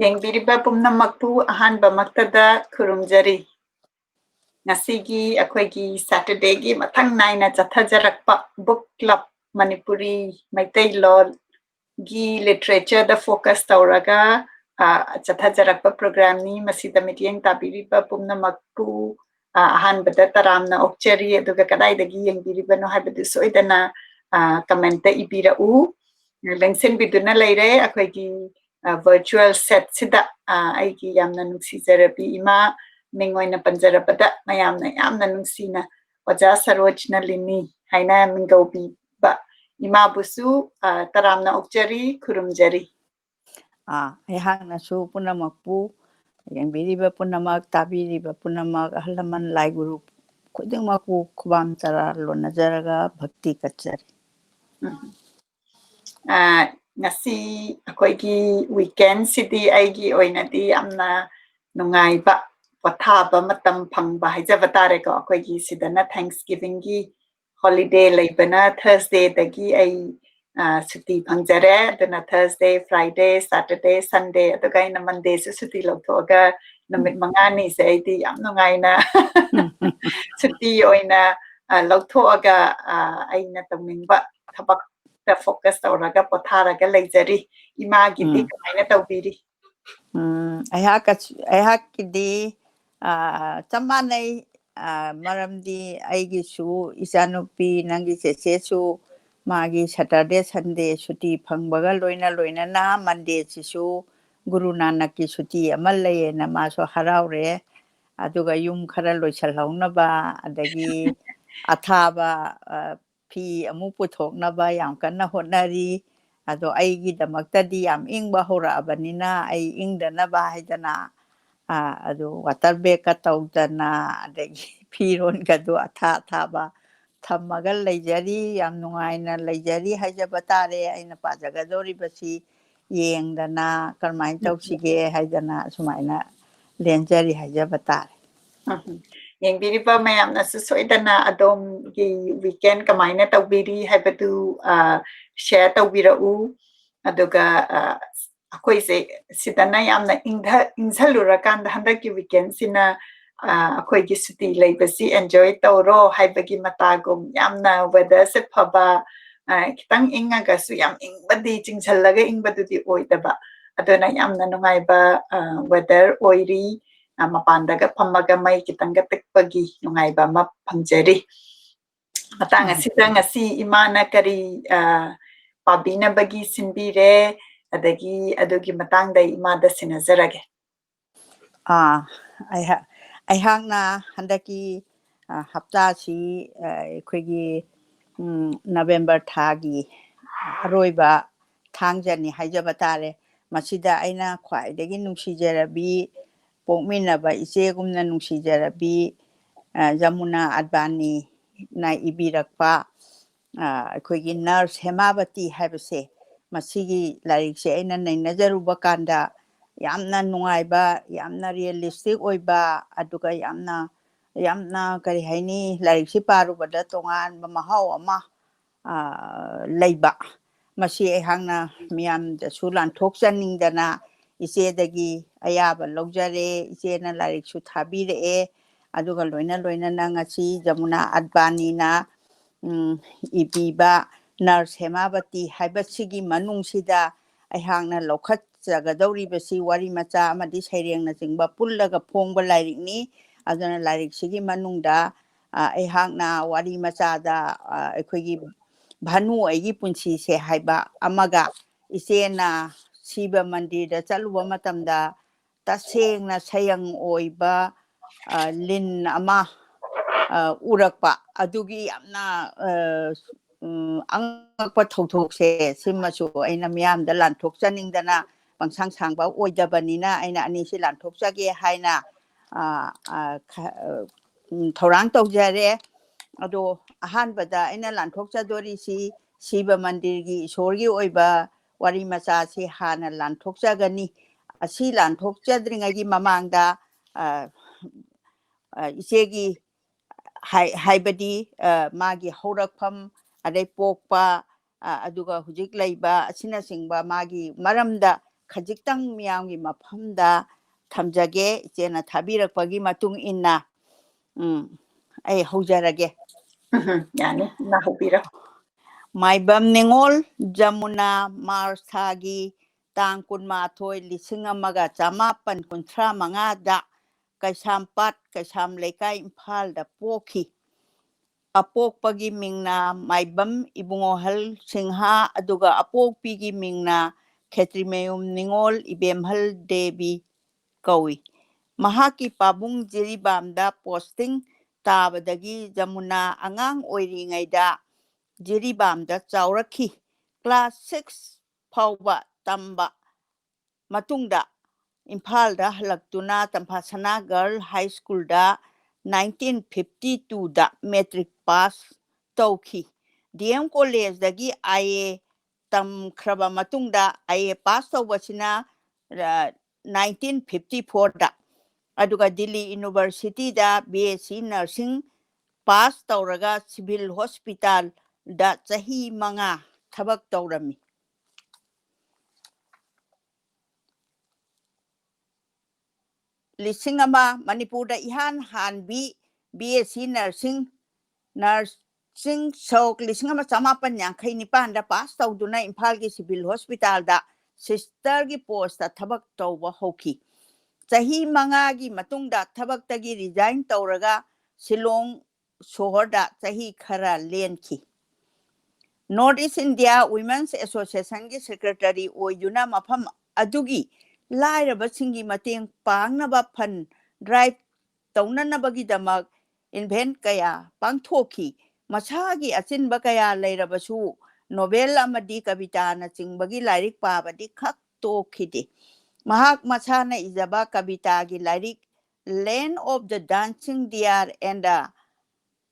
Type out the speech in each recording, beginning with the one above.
ꯌꯦꯡꯕꯤꯔꯤꯕ ꯄꯨꯝꯅꯃꯛꯄꯨ ꯑꯍꯥꯟꯕꯃꯛꯇꯗ ꯈꯨꯔꯨꯝꯖꯔꯤ ꯉꯁꯤꯒꯤ ꯑꯩꯈꯣꯏꯒꯤ ꯁꯦꯇꯔꯗꯦꯒꯤ ꯃꯊꯪ ꯅꯥꯏꯅ ꯆꯠꯊꯖꯔꯛꯄ ꯕꯨꯛ ꯀ꯭ꯂꯕ ꯃꯅꯤꯄꯨꯔꯤ ꯃꯩꯇꯩꯂꯣꯟꯒꯤ ꯂꯤꯇꯔꯦꯆꯔꯗ ꯐꯣꯀꯁ ꯇꯧꯔꯒ ꯆꯠꯊꯖꯔꯛꯄ ꯄ꯭ꯔꯣꯒ꯭ꯔꯥꯝꯅꯤ ꯃꯁꯤꯗ ꯃꯤꯠꯌꯦꯡ ꯇꯥꯕꯤꯔꯤꯕ ꯄꯨꯝꯅꯃꯛꯄꯨ ꯑꯍꯥꯟꯕꯗ ꯇꯔꯥꯝꯅ ꯑꯣꯛꯆꯔꯤ ꯑꯗꯨꯒ ꯀꯗꯥꯏꯗꯒꯤ ꯌꯦꯡꯕꯤꯔꯤꯕꯅꯣ ꯍꯥꯏꯕꯗꯨ ꯁꯣꯏꯗꯅ ꯀꯃꯦꯟꯇ ꯏꯕꯤꯔꯛꯎ ꯂꯦꯡꯁꯤꯟꯕꯤꯗꯨꯅ ꯂꯩꯔꯦ ꯑꯩꯈꯣꯏꯒꯤ virtual set sida aigi yamna nuksijarabi ima mingoina panjarabada mayamna yamna nuksina Oja Saroj Nalini haina mingaubi ba ima busu taramna okjari khurumjari ayahna su punamakpu yangbiriba punamak tabiriba punamak ahlaman lai guru khudingmakpu khubam tara lonajaraga bhakti kachari ngasi akoigi weekend city aigi oinadi amna nungaiba pathaba matam phangba haijaba tare ko akoigi sidana Thanksgiving gi holiday leibana Thursday dagi ai suti phangjare dana Thursday Friday Saturday Sunday adugaina Monday su suti lothoga namit mangani se aidi yam nungaina suti oina lothoga aina tamingba thabak the focus tauraga potharaga leijari imagidi kamaina tawbiri ayakidi chamanai maramdi aigi su isanupi nangi sese su magi Saturday Sunday suti phangbaga loina na Monday sisu Guru Nanak ki suti amal leye na maso haraure aduga yum khara loisalhaunaba adagi athaba fi amu puthoknaba yam kanna honari ado aigi damaktadi yam ingba horabanina ai ingdanaba haidana ado water bag ka tawdana adagi firon gadu athaba thamagal leijari yam nungaina leijari haijaba tare aina pajagadori basi yengdana karmain tawsige haidana sumaina lenjari haijaba tare yengbiriba mayamna su soidana adom gi weekend kamaina tawbiri haibadu share tawbirau aduga akoise sidana yamna ingzalurakan handaki weekend sina akoigi suti leibasi enjoy tawro haibagi matagum yamna weather se phaba kitang ingaga su yam ingbadi chingsallaga ingbadudi oidaba adona yamna nungaiba weather oiri mapandaga pamaga mai kitanga tekpagi nungaiba ma phangjari matang asida ngasi imana kari pabina bagi sinbire adagi adugi matangda imada sinazarage ayhakna handaki hapta si aikoigi November thagi aroiba thangjani haijaba tare masida aina khwaidagi nungsijarabi pokminaba ichegumna nungsijarabi Jamuna Advani na ibirakpa aikoigi nurse Hemabati haibase masigi larikse aina nainajaruba kanda yamna nungaiba yamna realistic oiba aduga yamna kari haini larikse parubada tongan mahau ama leiba masi ehangna miyam da sulan thokjaningdana ichedagi ayaba logjare ichena larik su thabire aduga loina na ngasi Jamuna Advani na ibiba nurse Hemabati haibasigi manungsida ayhangna lokhat jagadawribasi wari macha amadi sairengna jingba pullaga phongba lairikni aduna lairiksigi manungda ayhangna wari macha da aikoigi Bhanu eigi punshishe haiba amaga isena siba mandirda chaluba matamda tasengna sayang oiba lin ama urakpa adugi yamna angakpa thokthokse simasu aina miyamda lanthokjaningdana pangsang sangba oidabanina aina anisi lanthokjage haina thorang tawjare ado ahanbada aina lanthokjadori si siba mandirgi isorgi oiba wari macha si hana lanthokjagani asi lanthokjadringagi mamangda isegi haibadi magi horakpham adai pokpa aduga hujik leiba asina singba magi maramda khajikhtang miyamgi mafamda thamjage ichena thabirakpagi matung inna ai haujarage. Yani nahubira. Maibam Ningol Jamuna Marsagi Tang Kunmathoi Lisingamaga Chamapan Kuntra Mangada Kaisampat Kaisam Lekai Impal da Poki Apok Pagi Mingna Maibam Ibungohal Singha Aduga Apok Pigi Mingna Ketrimeum Ningol Ibemhal Devi Kawi Mahaki Pabung Jiribamda posting Tabadagi Jamuna Angang Oiringaida Jiribamda Chauraki Class 6 Pauba Tamba Matungda Impalda Halaktuna Tampasana Girl High School da 1952 da metric pass Tauki DM College dagi IE Tam Kraba Matungda IE pass Tawasina 1954 da Aduga Delhi University da BSc Nursing pass Tauraga Civil Hospital da Chahi Manga Thabak Taurami. Lisingama Manipur da Ihan Hanbi BSc Nursing Sok Lisingama Samapan Yankay Nipan da pass Tauduna Impal ki Civil Hospital da sister ki post da Thabak Tauba Hoki. Chahi Manga gi Matungda Thabak tagi resign Tauraga Silong Sohorda Chahi Khara Lenki. North East India Women's Association ki Secretary Oyuna Mafam Adugi Lairaba Singi Mateng Pangnaba Pan Drive Taunanabagi Damak Invent Kaya Pangthoki Masagi Achinba Kaya Lairabasu Novel Amadi Kavita na Chingbagi Lairik Pabadi Kak Tokidi Mahak Masana Izaba Kavita gi Lairik Land of the Dancing Deer and the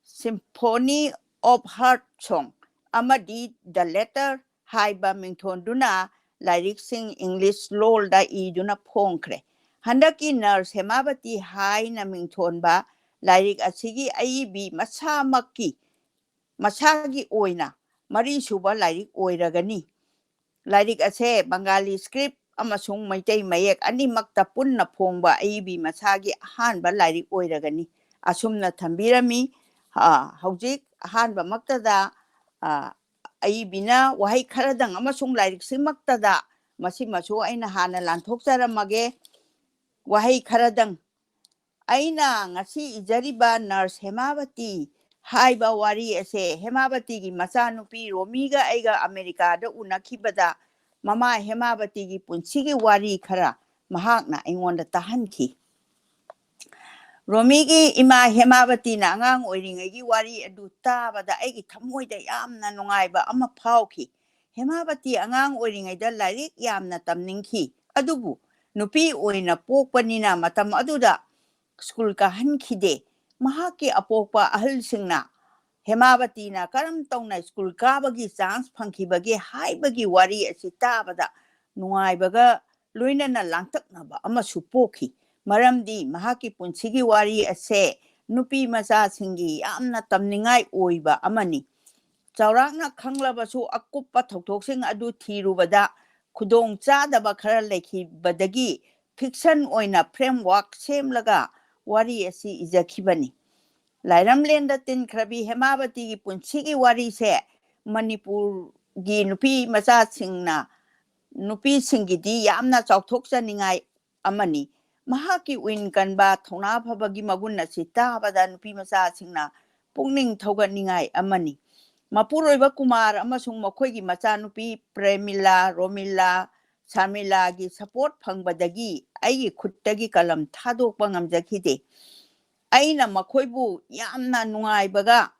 Symphony of Heart Song Amadi the letter Haiba Mingthonduna Lyric sing English Lol da Iduna Pongkre Handaki Nurse Hemabati Hai na Mingthonba Lyric Asigi Aibi Masamaki Masagi Oina Mari Suba Lyric Oiragani Lyric Ase Bengali script Amasung Maitei Mayek Ani Makta Punna Pongba Aibi Masagi Hanba Lyric Oiragani Asumna Tambirami Haujik Hanba Maktada Aibina Wahai Karadang Amasung Lyric Simaktada Masimasu Aina Hana Lantoxaramage Wahai Karadang Aina Ngasi Ijariba Nurse Hemabati Haiba Wari Ase Hemabati gi Masanupi Romiga Aiga America da Unakibada Mama Hemabati gi Punsigi Wari Kara Mahakna Ingonda Tahanki Romigi Ima Hemabati na Angang Oiringagi Wari Adu Tabada Aigi Tamoida Yamna Nungaiba Ama Pauki Hemabati Angang Oiringaida Lyric Yamna Tamninki Adubu Nupi Oina Pokpanina Matam Aduda School ka Hankide Mahaki Apopa Ahal Singna Hemabati na Karam Tongna School Kabagi Chance Pankibagi Haibagi Wari Asitabada Nungaibaga Luina na Langtaknaba Ama Supoki Maramdi Mahaki Punsigi Wari Ase Nupi Masa Singi Amna Tamningai Oiba Amani Chaurangna Kanglabasu Akupa Toktoksing Adu Tirubada Kudong Chadaba Khara Leki Badagi Fiction Oina Framework Semlaga Wari Asi Izakibani Lairam Lenda Tin Krabi Hemabati Punsigi Wari Se Manipur Gi Nupi Masa Singna Nupi Singidi Yamna Chautoksa Ningai Amani Mahaki win kanba thona phabagi magunna sita bada nupi masa singna pungning thoga ningai amani mapuroiba kumar amasung makhoi macha nupi Premila Romila Samila gi support phangbadagi ai khuttagi kalam thadokpa ngamjakhide aina makhoibu yamna nungaibaga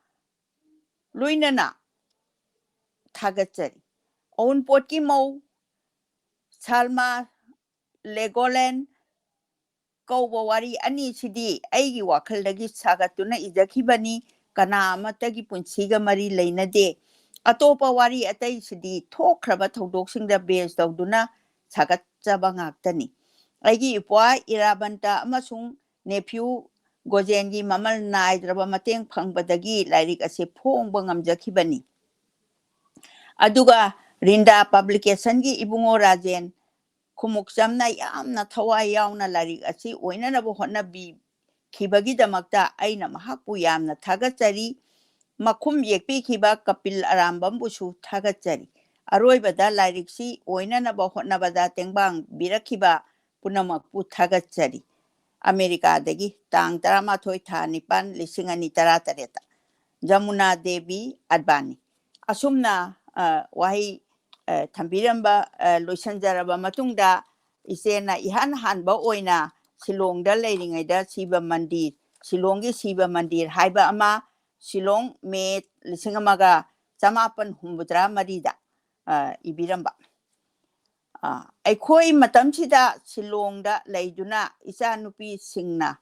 loinana thagachari own potki mau Salma Legoland Kauba Wari Ani Sidi Aigi Wakaldagi Sagatuna Izakibani Kana Matagi Punsiga Mari Lainade Atopa Wari Atai Sidi Tokraba Todok the base Dona Sagat Jabangaktani Aigi Ipwa Irabanta Amasung nephew Gojengi Mamal Nai Drabamateng Pangbadagi Lyric as a Pong Bangam Jakibani Aduga Rinda Publication Gi Ibungo Rajen khumuk chamna yamna thawai yauna larik asi oinanabu hotnabi khibagidamagta aina mahakpu yamna thagachari makhum yekpi khiba Kapil Arambambusu thagachari aroibada lariksi oinanabu hotnabada tengbang birakhiba punamakpu thagachari America dagi tang 13 tha nipan 2013 Jamuna Advani asumna wahi thambiramba loisanjaraba matungda isena ihan hanba oina Shillongda leiringaida Siva Mandir Shillonggi Siva Mandir haiba ama Shillong me 1983 ibiramba aikhoi matamsida Shillongda leiduna isanupi singna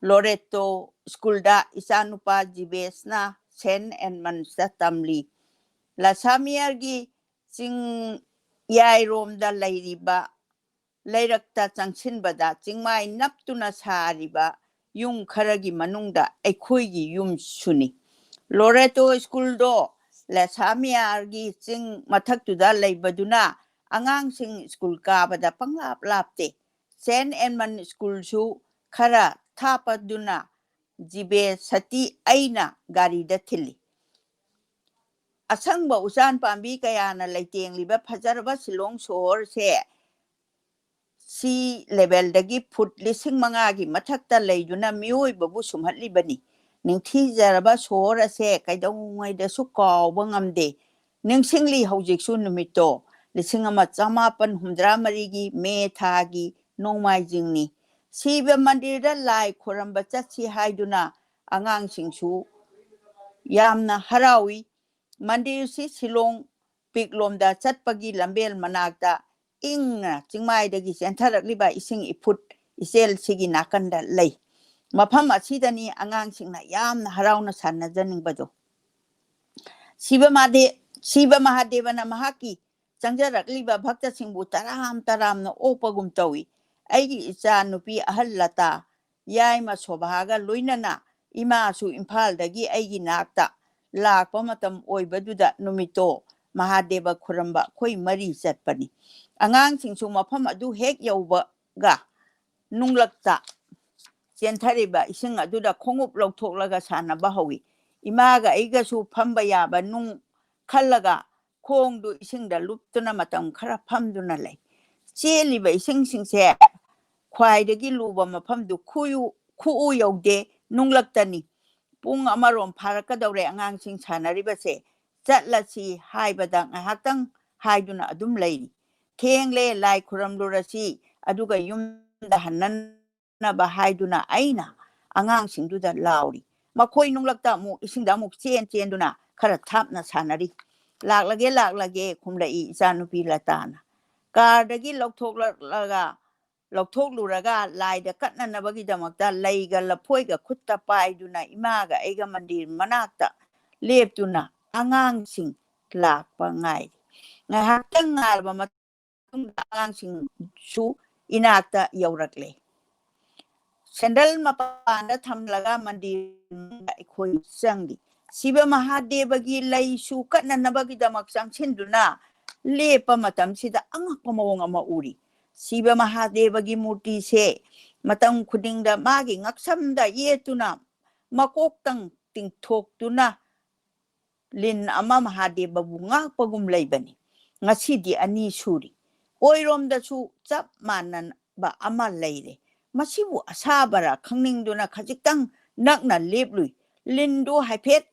Loreto Schoolda isanupa Jibesna Sen and Mansa Tamli La Samiargi Sing Yai Romda Lairiba Lairakta Changsinbada Chingmai Naptuna Sariba Yung Karagi Manungda Ekoigi Yum Suni Loreto Schooldo La Samiargi Sing Mataktuda Laibaduna Angang Sing School Kabada Panglap Lapte Sen and Man School Su Kara Tapaduna Jibe Sati Aina Garida Tili Asangba usan pambi kayana laiteng liba phajarba Shillong sohor se si level dagi foot 5,000 gi mathakta leiduna mioi babu sumhatlibani ningthi jaraba sohor se kaidongai da su kawba ngamde ningsingli hojik su numito 1983 gi me tha gi nongmai jingni Siva Mandir da lai khoramba chatsi haiduna angang singsu yamna harawi Mandir si Shillong piklomda chatpagi lambel manakta ingna chingmai dagi sentharakliba ising iput isel sigi nakanda lei mafam asidani angang singna yamna harauna sannajaningbado Siva Mahadevana mahaki changjarakliba bhakta singbu taram na opagum tawi aigi icha nupi ahallata yaima sobhaga loinana ima su Imphal dagi aigi nakta lakpa matam oibaduda numito Mahadeva khuramba khoi mari chatpani angang singsu mafam adu hek yauba ga nunglakta chenthariba ising aduda khongup lauthoklaga sanaba hawi imaga aiga su phamba yaba nung khallaga khongdu isingda luptuna matam khara phamduna lei cheliba ising singse khwaidagi luba mafamdu khu yaude nunglaktani pung amarom pharakadawre angang sing sanaribase chatlasi haibada ngahaktang haiduna adum leiri thengle lai khuramlurasi aduga yumda hannanaba haiduna aina angang singduda lauri makhoi nunglakta mu isingda mu chenduna khara thapna sanari laklage khumlai ichanupi latana kardagi laukthokluraga laida katnanabagidamagta leiga laphoiga khutta paiduna imaga aiga mandir manakta leptuna angangsing lakpa ngai ngahaktang ngalba matungda angangsing su inakta yaurakle Sendal mapanda thamlaga mandir aikhoi changdi Siva Mahadevagi lai su katnanabagidamag changchinduna lepa matamsida angakpa mawong ama uri Siva Mahadevagi murti se matam khudingda magi ngaksamda yetuna makoktang tingthoktuna lin ama Mahadeva bu ngakpagum leibani ngasidi ani suri oiromda su chap manan ba ama leire masibu asabara khangningduna khajiktang nakna leplui lindu haiphet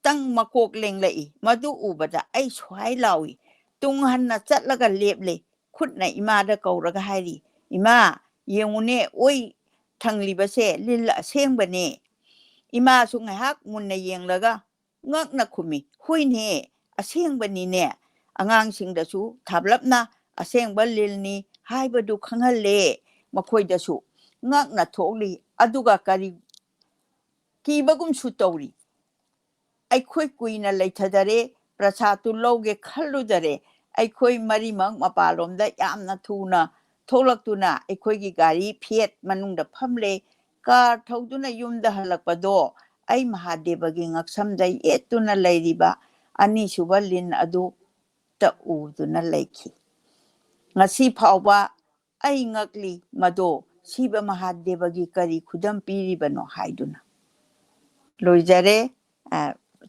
tang makok lenglei madu ubada ai swai lawi tunghanna chatlaga leple khutna imada kauraga hairi ima yengune oi thanglibase lil asengbane ima su ngahak munna yenglaga ngakna khumi huine asengbani ne angangsingdasu thablapna asengba lilni haibadu khanghalle makhoidasu ngakna thokli aduga kari kibagum su tawri aikhoi kuina leithadare prasatu loge khalludare aikhoi marimang mapalomda yamna thuna tholaktuna aikhoigi gari phiet manungda phamle kar thauduna yumda halakpado ai Mahadevagi ngaksamda yetuna leiriba ani suba lin adu ta uduna leikhi ngasi phawba ai ngakli mado siba mahadevagi kari khudam piribano haiduna loijare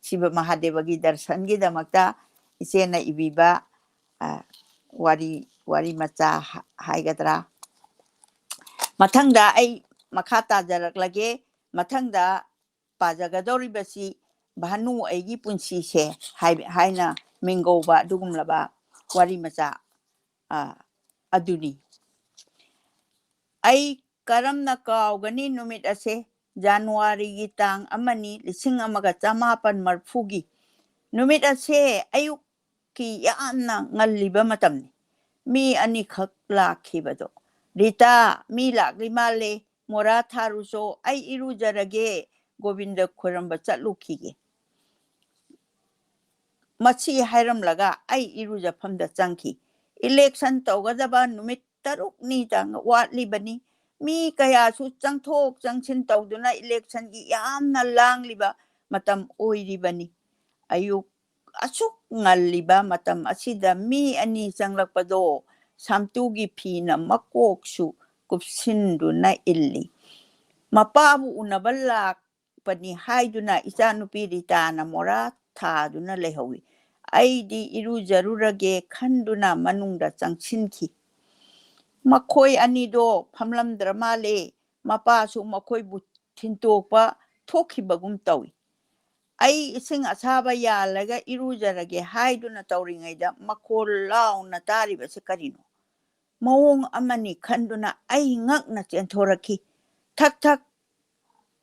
siba mahadevagi darshan gi damakta isena ibiba wari macha haigadra mathangda ai makha tajaraklage mathangda pajagadoribasi Bhanu eigi punshishe haina mingoba dugumlaba wari macha aduni ai karamna kaugani numit ase January gi tang amani 1980 gi numit ase ayuk ki yamna ngalliba matamni mi ani khak lakhibado Rita mi lakli male mora tharuso ai irujarage Govinda khuramba chatlukige machi hairam laga ai irujafamda changki election tawgadaba numit taruk ni tang watli bani mi kaya su changthok changchin tawduna election gi yamna langliba matam oiribani ayuk asuk ngalliba matam asida mi ani changlakpado samtugi phina makoksu kupsinduna illi mapabu unabalak pani haiduna ichanupi ritana mora thaduna lehawi aidi irujarurage khanduna manungda changchinki makhoi anido phamlamdra male mapasu makhoi bu thintokpa thokhibagum tawi ai ising asaba yalaga irujarage haiduna tawringaida makhol launa tariba se karino mawong amani khanduna ai ngakna chenthoraki thak thak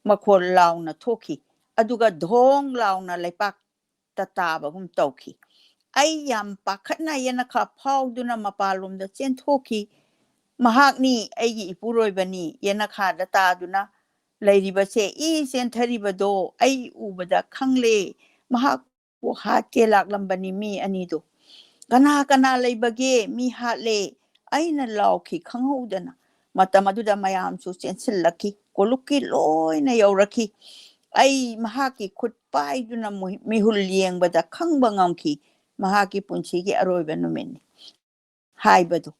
makhol launa thoki aduga dhong launa lepak tatabagum tawki ai yam pakhatna yana kha phawduna mapalumda chenthoki mahakni aigi ipuroibani yana kha dataduna leiribase I chentaribado ai ubada khangle mahak bu hatke laklambani mi anido kana kana leibage mi hatle aina lawki khanghodana matamaduda mayam su chensilaki koluki loina yauraki ai mahaki khutpai duna mihul yengbada khangba ngamki mahaki punchigi aroiba numeni haibadu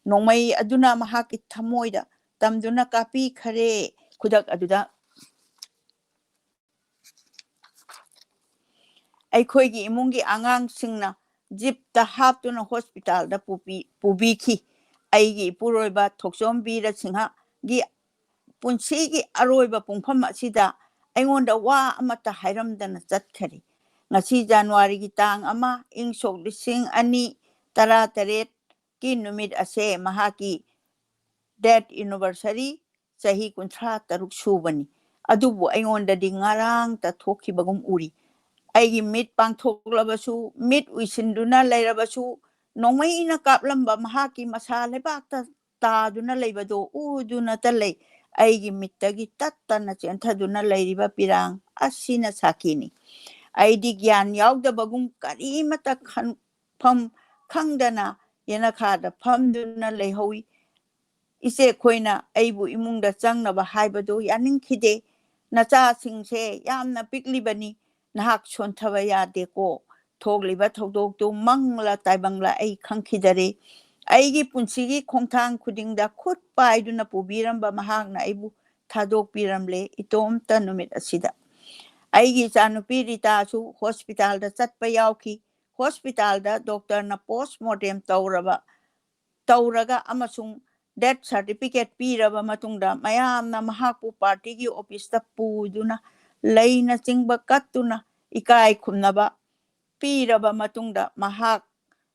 nongmai aduna mahaki thamoida tamduna kapi khare khudak aduda aikhoigi imungi angang singna jipta haptuna hospital da pubiki aigi puroiba thokchombi ra singha gi punchigi aroiba pungpham asida aingonda wa amata hairamdana chatkhari ngasi January gi tang ama ingsok lising ani tara taret ki numit ase mahaki death anniversary chahi 36 subani adubu aingonda di ngarang ta thokhibagum uri aigi mit pangthoklabasu mit uisinduna leirabasu nongmai ina kaplamba mahaki masa lebakta taduna leibado uduna talei aigi mittagi tattana chenthaduna leiriba pirang asina sakini aidi gyan yaudabagum karimata pham khangdana yana khada phamduna leihowi ise khoina aibu imungda changnaba haibado yaningkhide nacha singse yamna piklibani nahak sonthaba yadeko thogliba thodoktu mangla taibangla ai khangkhidare aigi punchigi khongthang khudingda khut paiduna pubiramba mahakna aibu thadok piramle itomta numit asida aigi chanupi Rita su hospital da chatpa yawki hospital da doctor na postmortem tawraga amasung death certificate piraba matungda mayamna mahakpu party gi office ta puduna leina chingba kattuna ikai khumnaba piraba matungda mahak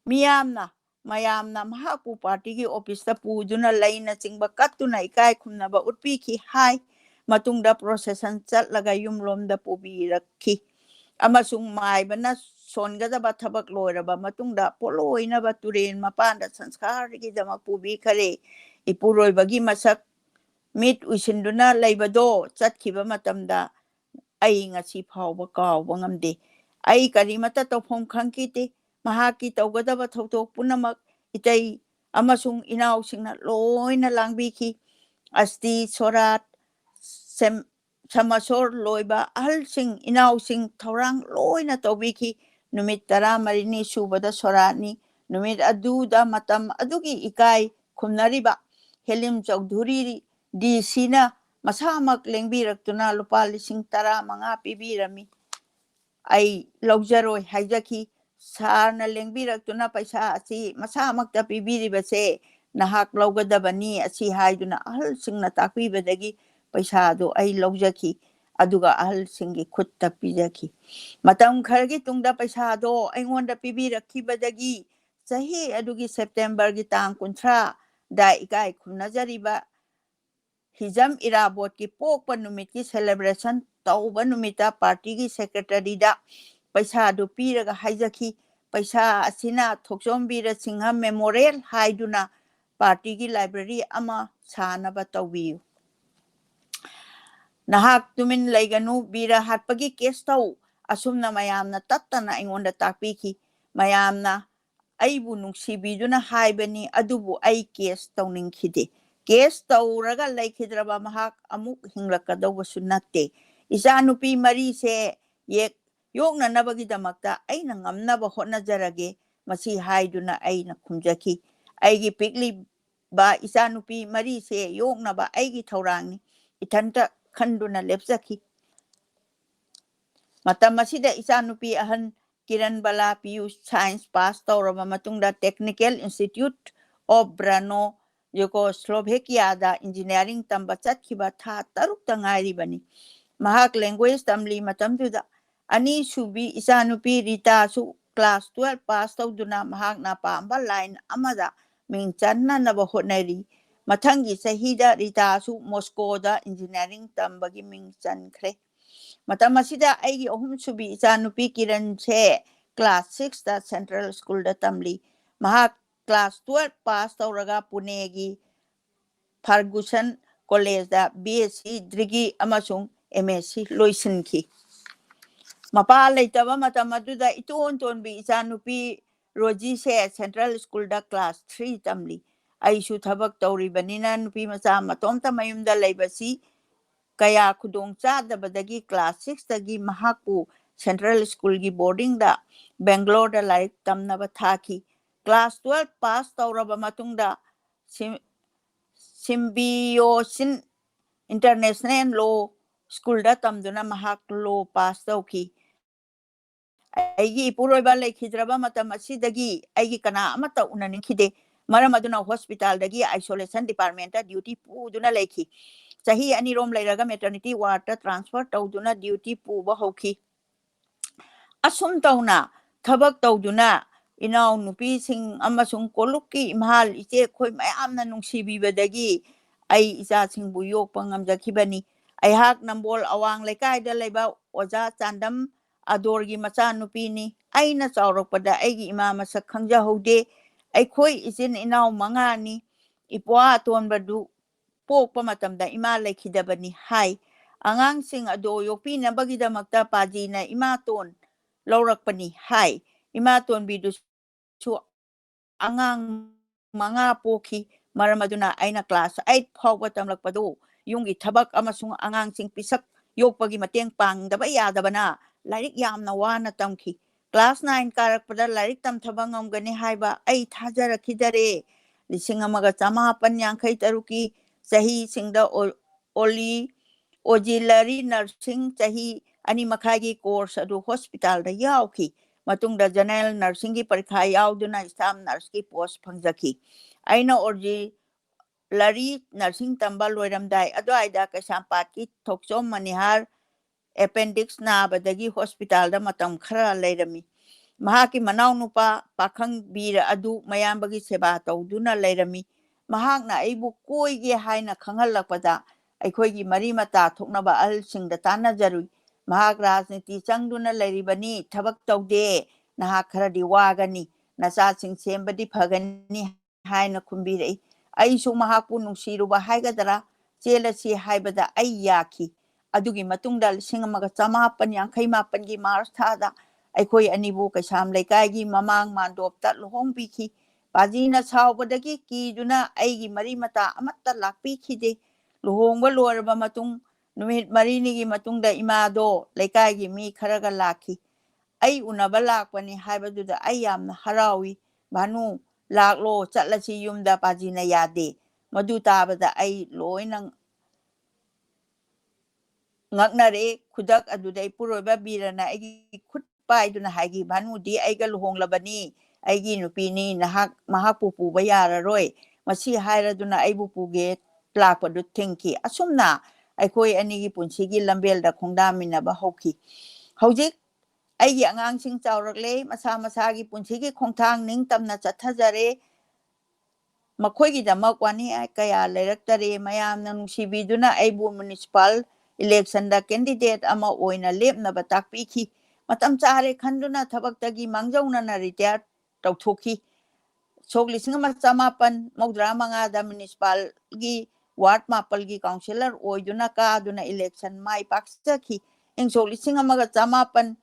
mayamna mahakpu party gi office ta puduna leina chingba kattuna ikai khumnaba utpiki hai matungda procession chatlaga yumlomda pubirakhi amasung maibana songadaba thabak loiraba matungda poloinaba turen mapanda sanskharigi dama pubi khare ipuroibagi masak mit uisinduna leibado chatkhiba matamda ai ngasi phawba kawba ngamde ai karimata tawphom khangkite mahaki tawgadaba thawtok punamak itai amasung inaw singna loina langbiki asti sorat samasor loiba ahalsing inausing thorang loina tawbiki numit 10 subada sorani ꯅꯨꯃꯤꯠ ꯑꯗꯨꯗ ꯃꯇꯝ ꯑꯗꯨꯒꯤ ꯏꯀꯥꯏ ꯈꯨꯝꯅꯔꯤꯕ ꯍꯦꯂꯤꯝ ꯆꯧꯙꯨꯔꯤ ꯗꯤꯁꯤꯅ ꯃꯁꯥꯃꯛ ꯂꯦꯡꯕꯤꯔꯛꯇꯨꯅ ꯂꯨꯄꯥ 15,000 ꯄꯤꯕꯤꯔꯝꯃꯤ꯫ ꯑꯩ ꯂꯧꯖꯔꯣꯏ ꯍꯥꯏꯖꯈꯤ꯫ ꯁꯥꯔꯅ ꯂꯦꯡꯕꯤꯔꯛꯇꯨꯅ ꯄꯩꯁꯥ ꯑꯁꯤ ꯃꯁꯥꯃꯛꯇ ꯄꯤꯕꯤꯔꯤꯕꯁꯦ ꯅꯍꯥꯛ ꯂꯧꯒꯗꯕꯅꯤ ꯑꯁꯤ ꯍꯥꯏꯗꯨꯅ ꯑꯍꯜꯁꯤꯡꯅ ꯇꯥꯛꯄꯤꯕꯗꯒꯤ ꯄꯩꯁꯥꯗꯨ ꯑꯩ ꯂꯧꯖꯈꯤ ꯑꯗꯨꯒ ꯑꯍꯜꯁꯤꯡꯒꯤ ꯈꯨꯠꯇ ꯄꯤꯖꯈꯤ꯫ ꯃꯇꯝ ꯈꯔꯒꯤ ꯇꯨꯡꯗ ꯄꯩꯁꯥꯗꯣ ꯑꯩꯉꯣꯟꯗ ꯄꯤꯕꯤꯔꯛꯈꯤꯕꯗꯒꯤ ꯆꯍꯤ ꯑꯗꯨꯒꯤ ꯁꯦꯞꯇꯦꯝꯕꯔꯒꯤ ꯇꯥꯡ 30ꯗ ꯏꯀꯥꯏ ꯈꯨꯝꯅꯖꯔꯤꯕ ꯍꯤꯖꯝ ꯏꯔꯥꯕꯣꯠꯀꯤ ꯄꯣꯛꯄ ꯅꯨꯃꯤꯠꯀꯤ ꯁꯦꯂꯦꯕ꯭ꯔꯦꯁꯟ ꯇꯧꯕ ꯅꯨꯃꯤꯠꯇ ꯄꯥꯔꯇꯤꯒꯤ ꯁꯦꯀ꯭ꯔꯦꯇꯔꯤꯗ ꯄꯩꯁꯥꯗꯨ ꯄꯤꯔꯒ ꯍꯥꯏꯖꯈꯤ ꯄꯩꯁꯥ ꯑꯁꯤꯅ ꯊꯣꯛꯆꯣꯝ ꯕꯤꯔ ꯁꯤꯡꯍ ꯃꯦꯃꯣꯔꯤꯌꯦꯜ ꯍꯥꯏꯗꯨꯅ ꯄꯥꯔꯇꯤꯒꯤ ꯂꯥꯏꯕ꯭ꯔꯦꯔꯤ ꯑꯃ ꯁꯥꯅꯕ ꯇꯧꯕꯤꯌꯨ꯫ ꯅꯍꯥꯛ ꯇꯨꯃꯤꯟ ꯂꯩꯒꯅꯨ, ꯕꯤꯔ ꯍꯥꯠꯄꯒꯤ ꯀꯦꯁ ꯇꯧ꯫ ꯑꯁꯨꯝꯅ ꯃꯌꯥꯝꯅ ꯇꯠꯇꯅ ꯑꯩꯉꯣꯟꯗ ꯇꯥꯛꯄꯤꯈꯤ꯫ ꯃꯌꯥꯝꯅ ꯑꯩꯕꯨ ꯅꯨꯡꯁꯤꯕꯤꯗꯨꯅ ꯍꯥꯏꯕꯅꯤ ꯑꯗꯨꯕꯨ ꯑꯩ ꯀꯦꯁ ꯇꯧꯅꯤꯡꯈꯤꯗꯦ꯫ ꯀꯦꯁ ꯇꯧꯔꯒ ꯂꯩꯈꯤꯗ꯭ꯔꯕ ꯃꯍꯥꯛ ꯑꯃꯨꯛ ꯍꯤꯡꯂꯛꯀꯗꯧꯕꯁꯨ ꯅꯠꯇꯦ꯫ ꯏꯆꯥꯅꯨꯄꯤ ꯃꯔꯤꯁꯦ ꯌꯣꯛꯅꯅꯕꯒꯤꯗꯃꯛꯇ ꯑꯩꯅ ꯉꯝꯅꯕ ꯍꯣꯠꯅꯖꯔꯒꯦ ꯃꯁꯤ ꯍꯥꯏꯗꯨꯅ ꯑꯩꯅ ꯈꯨꯝꯖꯈꯤ꯫ ꯑꯩꯒꯤ ꯄꯤꯛꯂꯤꯕ ꯏꯆꯥꯅꯨꯄꯤ ꯃꯔꯤꯁꯦ ꯌꯣꯛꯅꯕ ꯑꯩꯒꯤ ꯊꯧꯔꯥꯡꯅꯤ ꯏꯊꯟꯇ ꯈꯟꯗꯨꯅ ꯂꯦꯞꯆꯈꯤ꯫ ꯃꯇꯝ ꯑꯁꯤꯗ ꯏꯆꯥꯅꯨꯄꯤ ꯑꯍꯟ ꯀꯤꯔꯟꯕꯂꯥ ꯄꯤꯌꯨ ꯁꯥꯏꯟꯁ ꯄꯥꯁ ꯇꯧꯔꯕ ꯃꯇꯨꯡꯗ ꯇꯦꯛꯅꯤꯀꯦꯜ ꯏꯟꯁꯇꯤꯇ꯭ꯌꯨꯠ ꯑꯣꯐ ꯕ꯭ꯔꯅꯣ ꯌꯨꯒꯣꯁ꯭ꯂꯣꯚꯦꯀꯤꯌꯥꯗ ꯏꯟꯖꯤꯅꯤꯌꯥꯔꯤꯡ ꯇꯝꯕ ꯆꯠꯈꯤꯕ ꯊꯥ 6ꯇ ꯉꯥꯏꯔꯤꯕꯅꯤ꯫ ꯃꯍꯥꯛ ꯂꯦꯡꯒ꯭ꯋꯦꯖ ꯇꯝꯂꯤ ꯃꯇꯝꯗꯨꯗ ꯑꯅꯤꯁꯨꯕꯤ ꯏꯆꯥꯅꯨꯄꯤ ꯔꯤꯇꯥꯁꯨ ꯀ꯭ꯂꯥꯁ 12 ꯄꯥꯁ ꯇꯧꯗꯨꯅ ꯃꯍꯥꯛꯅ ꯄꯥꯝꯕ ꯂꯥꯏꯟ ꯑꯃꯗ ꯃꯤꯡ ꯆꯟꯅꯅꯕ ꯍꯣꯠꯅꯔꯤ꯫ ꯃꯊꯪꯒꯤ ꯆꯍꯤꯗ ꯔꯤꯇꯥꯁꯨ ꯃꯣꯁꯀꯣꯗ ꯏꯟꯖꯤꯅꯤꯌꯥꯔꯤꯡ ꯇꯝꯕꯒꯤ ꯃꯤꯡ ꯆꯟꯈ꯭ꯔꯦ꯫ ꯃꯇꯝ ꯑꯁꯤꯗ ꯑꯩꯒꯤ ꯑꯍꯨꯝꯁꯨꯕꯤ ꯏꯆꯥꯅꯨꯄꯤ ꯀꯤꯔꯟꯁꯦ ꯀ꯭ꯂꯥꯁ 6ꯇ ꯁꯦꯟꯇ꯭ꯔꯦꯜ ꯁ꯭ꯀꯨꯜꯗ ꯇꯝꯂꯤ꯫ ꯃꯍꯥꯛ ꯀ꯭ꯂꯥꯁ 12 ꯄꯥꯁ ꯇꯧꯔꯒ ꯄꯨꯅꯦꯒꯤ ꯐꯥꯔꯒꯨꯁꯟ ꯀꯣꯂꯦꯖꯗ BSc ꯗꯤꯒ꯭ꯔꯤ ꯑꯃꯁꯨꯡ MSc ꯂꯣꯏꯁꯤꯟꯈꯤ꯫ ꯃꯄꯥ ꯂꯩꯇꯕ ꯃꯇꯝ ꯑꯗꯨꯗ ꯏꯇꯣꯟ ꯇꯣꯟꯕꯤ ꯏꯆꯥꯅꯨꯄꯤ ꯔꯣꯖꯤꯁꯦ ꯁꯦꯟꯇ꯭ꯔꯦꯜ ꯁ꯭ꯀꯨꯜꯗ ꯀ꯭ꯂꯥꯁ 3 ꯇꯝꯂꯤ꯫ ꯑꯩꯁꯨ ꯊꯕꯛ ꯇꯧꯔꯤꯕꯅꯤꯅ ꯅꯨꯄꯤ ꯃꯆꯥ ꯃꯇꯣꯝꯇ ꯃꯌꯨꯝꯗ ꯂꯩꯕꯁꯤ ꯀꯌꯥ ꯈꯨꯗꯣꯡ ꯆꯥꯗꯕꯗꯒꯤ ꯀ꯭ꯂꯥꯁ 6ꯇꯒꯤ ꯃꯍꯥꯛꯄꯨ ꯁꯦꯟꯇ꯭ꯔꯦꯜ ꯁ꯭ꯀꯨꯜꯒꯤ ꯕꯣꯔꯗꯤꯡꯗ ꯕꯦꯡꯒ꯭ꯂꯣꯔꯗ ꯂꯥꯏꯔꯤꯛ ꯇꯝꯅꯕ ꯊꯥꯈꯤ꯫ ꯀ꯭ꯂꯥꯁ 12 ꯄꯥꯁ ꯇꯧꯔꯕ ꯃꯇꯨꯡꯗ ꯁꯤꯝꯕꯤꯌꯣꯁꯤꯁ ꯏꯟꯇꯔꯅꯦꯁꯅꯦꯜ ꯂꯣ ꯁ꯭ꯀꯨꯜꯗ ꯇꯝꯗꯨꯅ ꯃꯍꯥꯛ ꯂꯣ ꯄꯥꯁ ꯇꯧꯈꯤ꯫ ꯑꯩꯒꯤ ꯏꯄꯨꯔꯣꯏꯕ ꯂꯩꯈꯤꯗ꯭ꯔꯕ ꯃꯇꯝ ꯑꯁꯤꯗꯒꯤ ꯑꯩꯒꯤ ꯀꯅꯥ ꯑꯃꯠꯇ ꯎꯅꯅꯤꯡꯈꯤꯗꯦ꯫ ꯃꯔꯝ ꯑꯗꯨꯅ ꯍꯣꯁꯄꯤꯇꯥꯜꯗꯒꯤ ꯑꯥꯏꯁꯣꯂꯦꯁꯟ ꯗꯤꯄꯥꯔꯠꯃꯦꯟꯇ ꯗ꯭ꯌꯨꯇꯤ ꯄꯨꯗꯨꯅ ꯂꯩꯈꯤ꯫ ꯆꯍꯤ 2 ꯂꯩꯔꯒ ꯃꯦꯇꯔꯅꯤꯇꯤ ꯋꯥꯔꯗꯇ ꯇ꯭ꯔꯥꯟꯁꯐꯔ ꯇꯧꯗꯨꯅ ꯗ꯭ꯌꯨꯇꯤ ꯄꯨꯕ ꯍꯧꯈꯤ꯫ ꯑꯁꯨꯝ ꯇꯧꯅ ꯊꯕꯛ ꯇꯧꯗꯨꯅ ꯏꯅꯥꯎꯅꯨꯄꯤꯁꯤꯡ ꯑꯃꯁꯨꯡ ꯀꯣꯂꯨꯞꯀꯤ ꯏꯝꯐꯥꯜ ꯏꯆꯦꯈꯣꯏ ꯃꯌꯥꯝꯅ ꯅꯨꯡꯁꯤꯕꯤꯕꯗꯒꯤ ꯑꯩ ꯏꯆꯥꯁꯤꯡꯕꯨ ꯌꯣꯛꯄ ꯉꯝꯖꯈꯤꯕꯅꯤ꯫ ꯑꯩꯍꯥꯛ ꯅꯝꯕꯣꯜ ꯑꯋꯥꯡ ꯂꯩꯀꯥꯏꯗ ꯂꯩꯕ ꯑꯣꯖꯥ ꯆꯥꯟꯗꯝ ꯑꯗꯣꯔꯒꯤ ꯃꯆꯥꯅꯨꯄꯤꯅꯤ꯫ ꯑꯩꯅ ꯆꯥꯎꯔꯛꯄꯗ ꯑꯩꯒꯤ ꯏꯃꯥ ꯃꯁꯛ ꯈꯪꯖꯍꯧꯗꯦ꯫ ꯑꯩꯈꯣꯏ ꯏꯆꯤꯟ ꯏꯅꯥꯎ 5ꯅꯤ꯫ ꯏꯄ꯭ꯋꯥ ꯑꯇꯣꯟꯕꯗꯨ ꯄꯣꯛꯄ ꯃꯇꯝꯗ ꯏꯃꯥ ꯂꯩꯈꯤꯗꯕꯅꯤ ꯍꯥꯏ꯫ ꯑꯉꯥꯡꯁꯤꯡ ꯑꯗꯨ ꯌꯣꯛꯄꯤꯅꯕꯒꯤꯗꯃꯛꯇ ꯄꯥꯖꯤꯅ ꯏꯃꯥꯇꯣꯟ ꯂꯧꯔꯛꯄꯅꯤ ꯍꯥꯏ꯫ ꯏꯃꯥꯇꯣꯟꯕꯤꯗꯨꯁꯨ ꯑꯉꯥꯡ 5 ꯄꯣꯛꯈꯤ꯫ ꯃꯔꯝ ꯑꯗꯨꯅ ꯑꯩꯅ ꯀ꯭ꯂꯥꯁ 8 ꯐꯥꯎꯕ ꯇꯝꯂꯛꯄꯗꯨ ꯌꯨꯝꯒꯤ ꯊꯕꯛ ꯑꯃꯁꯨꯡ ꯑꯉꯥꯡꯁꯤꯡ ꯄꯤꯁꯛ ꯌꯣꯛꯄꯒꯤ ꯃꯇꯦꯡ ꯄꯥꯡꯗꯕ ꯌꯥꯗꯕꯅ ꯂꯥꯏꯔꯤꯛ ꯌꯥꯝꯅ ꯋꯥꯅ ꯇꯝꯈꯤ꯫ ꯀ꯭ꯂꯥꯁ 9 ꯀꯥꯔꯛꯄꯗ ꯂꯥꯏꯔꯤꯛ ꯇꯝꯊꯕ ꯉꯝꯒꯅꯤ ꯍꯥꯏꯕ ꯑꯩ ꯊꯥꯖꯔꯛꯈꯤꯗꯔꯦ꯫ 1983ꯀꯤ ꯆꯍꯤꯁꯤꯡꯗ ꯑꯣꯖꯤꯂꯔꯤ ꯅꯔꯁꯤꯡ ꯆꯍꯤ 2.5ꯒꯤ ꯀꯣꯔꯁ ꯑꯗꯨ ꯍꯣꯁꯄꯤꯇꯥꯜꯗ ꯌꯥꯎꯈꯤ꯫ ꯃꯇꯨꯡꯗ ꯖꯦꯅꯔꯦꯜ ꯅꯔꯁꯤꯡꯒꯤ ꯄꯔꯤꯈꯥ ꯌꯥꯎꯗꯨꯅ ꯁ꯭ꯇꯥꯐ ꯅꯔꯁꯀꯤ ꯄꯣꯁ ꯐꯪꯖꯈꯤ꯫ ꯑꯩꯅ ꯑꯣꯖꯤꯂꯔꯤ ꯅꯔꯁꯤꯡ ꯇꯝꯕ ꯂꯣꯏꯔꯝꯗꯥꯏ ꯑꯗꯨꯋꯥꯏꯗ ꯀꯩꯁꯥꯝꯄꯥꯠꯀꯤ ꯊꯣꯛꯆꯣꯝ ꯃꯅꯤꯍꯥꯔ ꯑꯦꯄꯦꯟꯗꯤꯛꯁ ꯅꯥꯕꯗꯒꯤ ꯍꯣꯁꯄꯤꯇꯥꯜꯗ ꯃꯇꯝ ꯈꯔ ꯂꯩꯔꯝꯃꯤ꯫ ꯃꯍꯥꯛꯀꯤ ꯃꯅꯥꯎꯅꯨꯄꯥ ꯄꯥꯈꯪ ꯕꯤꯔ ꯑꯗꯨ ꯃꯌꯥꯝꯕꯒꯤ ꯁꯦꯕꯥ ꯇꯧꯗꯨꯅ ꯂꯩꯔꯝꯃꯤ꯫ ꯃꯍꯥꯛꯅ ꯑꯩꯕꯨ ꯀꯣꯏꯒꯦ ꯍꯥꯏꯅ ꯈꯪꯍꯜꯂꯛꯄꯗ ꯑꯩꯈꯣꯏꯒꯤ ꯃꯔꯤ ꯃꯇꯥ ꯊꯣꯛꯅꯕ ꯑꯍꯜꯁꯤꯡꯗ ꯇꯥꯟꯅꯖꯔꯨꯏ꯫ ꯃꯍꯥꯛ ꯔꯥꯖꯅꯤꯇꯤ ꯆꯪꯗꯨꯅ ꯂꯩꯔꯤꯕꯅꯤ, ꯊꯕꯛ ꯇꯧꯗꯦ, ꯅꯍꯥꯛ ꯈꯔꯗꯤ ꯋꯥꯒꯅꯤ, ꯅꯆꯥꯁꯤꯡ ꯁꯦꯝꯕꯗꯤ ꯐꯒꯅꯤ ꯍꯥꯏꯅ ꯈꯨꯝꯕꯤꯔꯛꯏ꯫ ꯑꯩꯁꯨ ꯃꯍꯥꯛꯄꯨ ꯅꯨꯡꯁꯤꯔꯨꯕ ꯍꯥꯏꯒꯗ꯭ꯔꯥ ꯆꯦꯜꯂꯁꯤ ꯍꯥꯏꯕꯗ ꯑꯩ ꯌꯥꯈꯤ꯫ ꯑꯗꯨꯒꯤ ꯃꯇꯨꯡꯗ 1988ꯒꯤ ꯃꯥꯔꯆ ꯊꯥꯗ ꯑꯩꯈꯣꯏ ꯑꯅꯤꯕꯨ ꯀꯩꯁꯥꯝ ꯂꯩꯀꯥꯏꯒꯤ ꯃꯃꯥꯡ ꯃꯥꯟꯗꯣꯞꯇ ꯂꯨꯍꯣꯡꯕꯤꯈꯤ꯫ ꯄꯥꯖꯤꯅ ꯁꯥꯎꯕꯗꯒꯤ ꯀꯤꯗꯨꯅ ꯑꯩꯒꯤ ꯃꯔꯤ ꯃꯇꯥ ꯑꯃꯠꯇ ꯂꯥꯛꯄꯤꯈꯤꯗꯦ꯫ ꯂꯨꯍꯣꯡꯕ ꯂꯣꯏꯔꯕ ꯃꯇꯨꯡ ꯅꯨꯃꯤꯠ 4ꯅꯤꯒꯤ ꯃꯇꯨꯡꯗ ꯏꯃꯥꯗꯣ ꯂꯩꯀꯥꯏꯒꯤ ꯃꯤ ꯈꯔꯒ ꯂꯥꯛꯈꯤ꯫ ꯑꯩ ꯎꯅꯕ ꯂꯥꯛꯄꯅꯤ ꯍꯥꯏꯕꯗꯨꯗ ꯑꯩ ꯌꯥꯝꯅ ꯍꯔꯥꯎꯏ꯫ Bhanu laklo chatlasi yumda pajina yade madu tabada ai loinang ngaknare khudak adudai puroba birana ai khut paiduna hagi Bhanu di ai ga luhonglabani aigi nupini nahak mahapu puba yararoi masi hairaduna aibu puge lakpadu thinki asumna aikoi anigi punsigi lambelda khongdaminaba hauki hojik aigi angangsing chawrakle masa masagi punsigi khongthang ningtamna chathajare makhoi da makwani kaya leiraktare mayamna nungsibiduna aibu municipal election da candidate ama oina lepnaba takpiki matam chare khanduna thabaktagi mangjauna na retire tawthoki sok lising ma chamapan mawdra manga da municipal gi ward mapal gi councillor oiduna ka duna election mai paksaki eng sok lising ma chamapan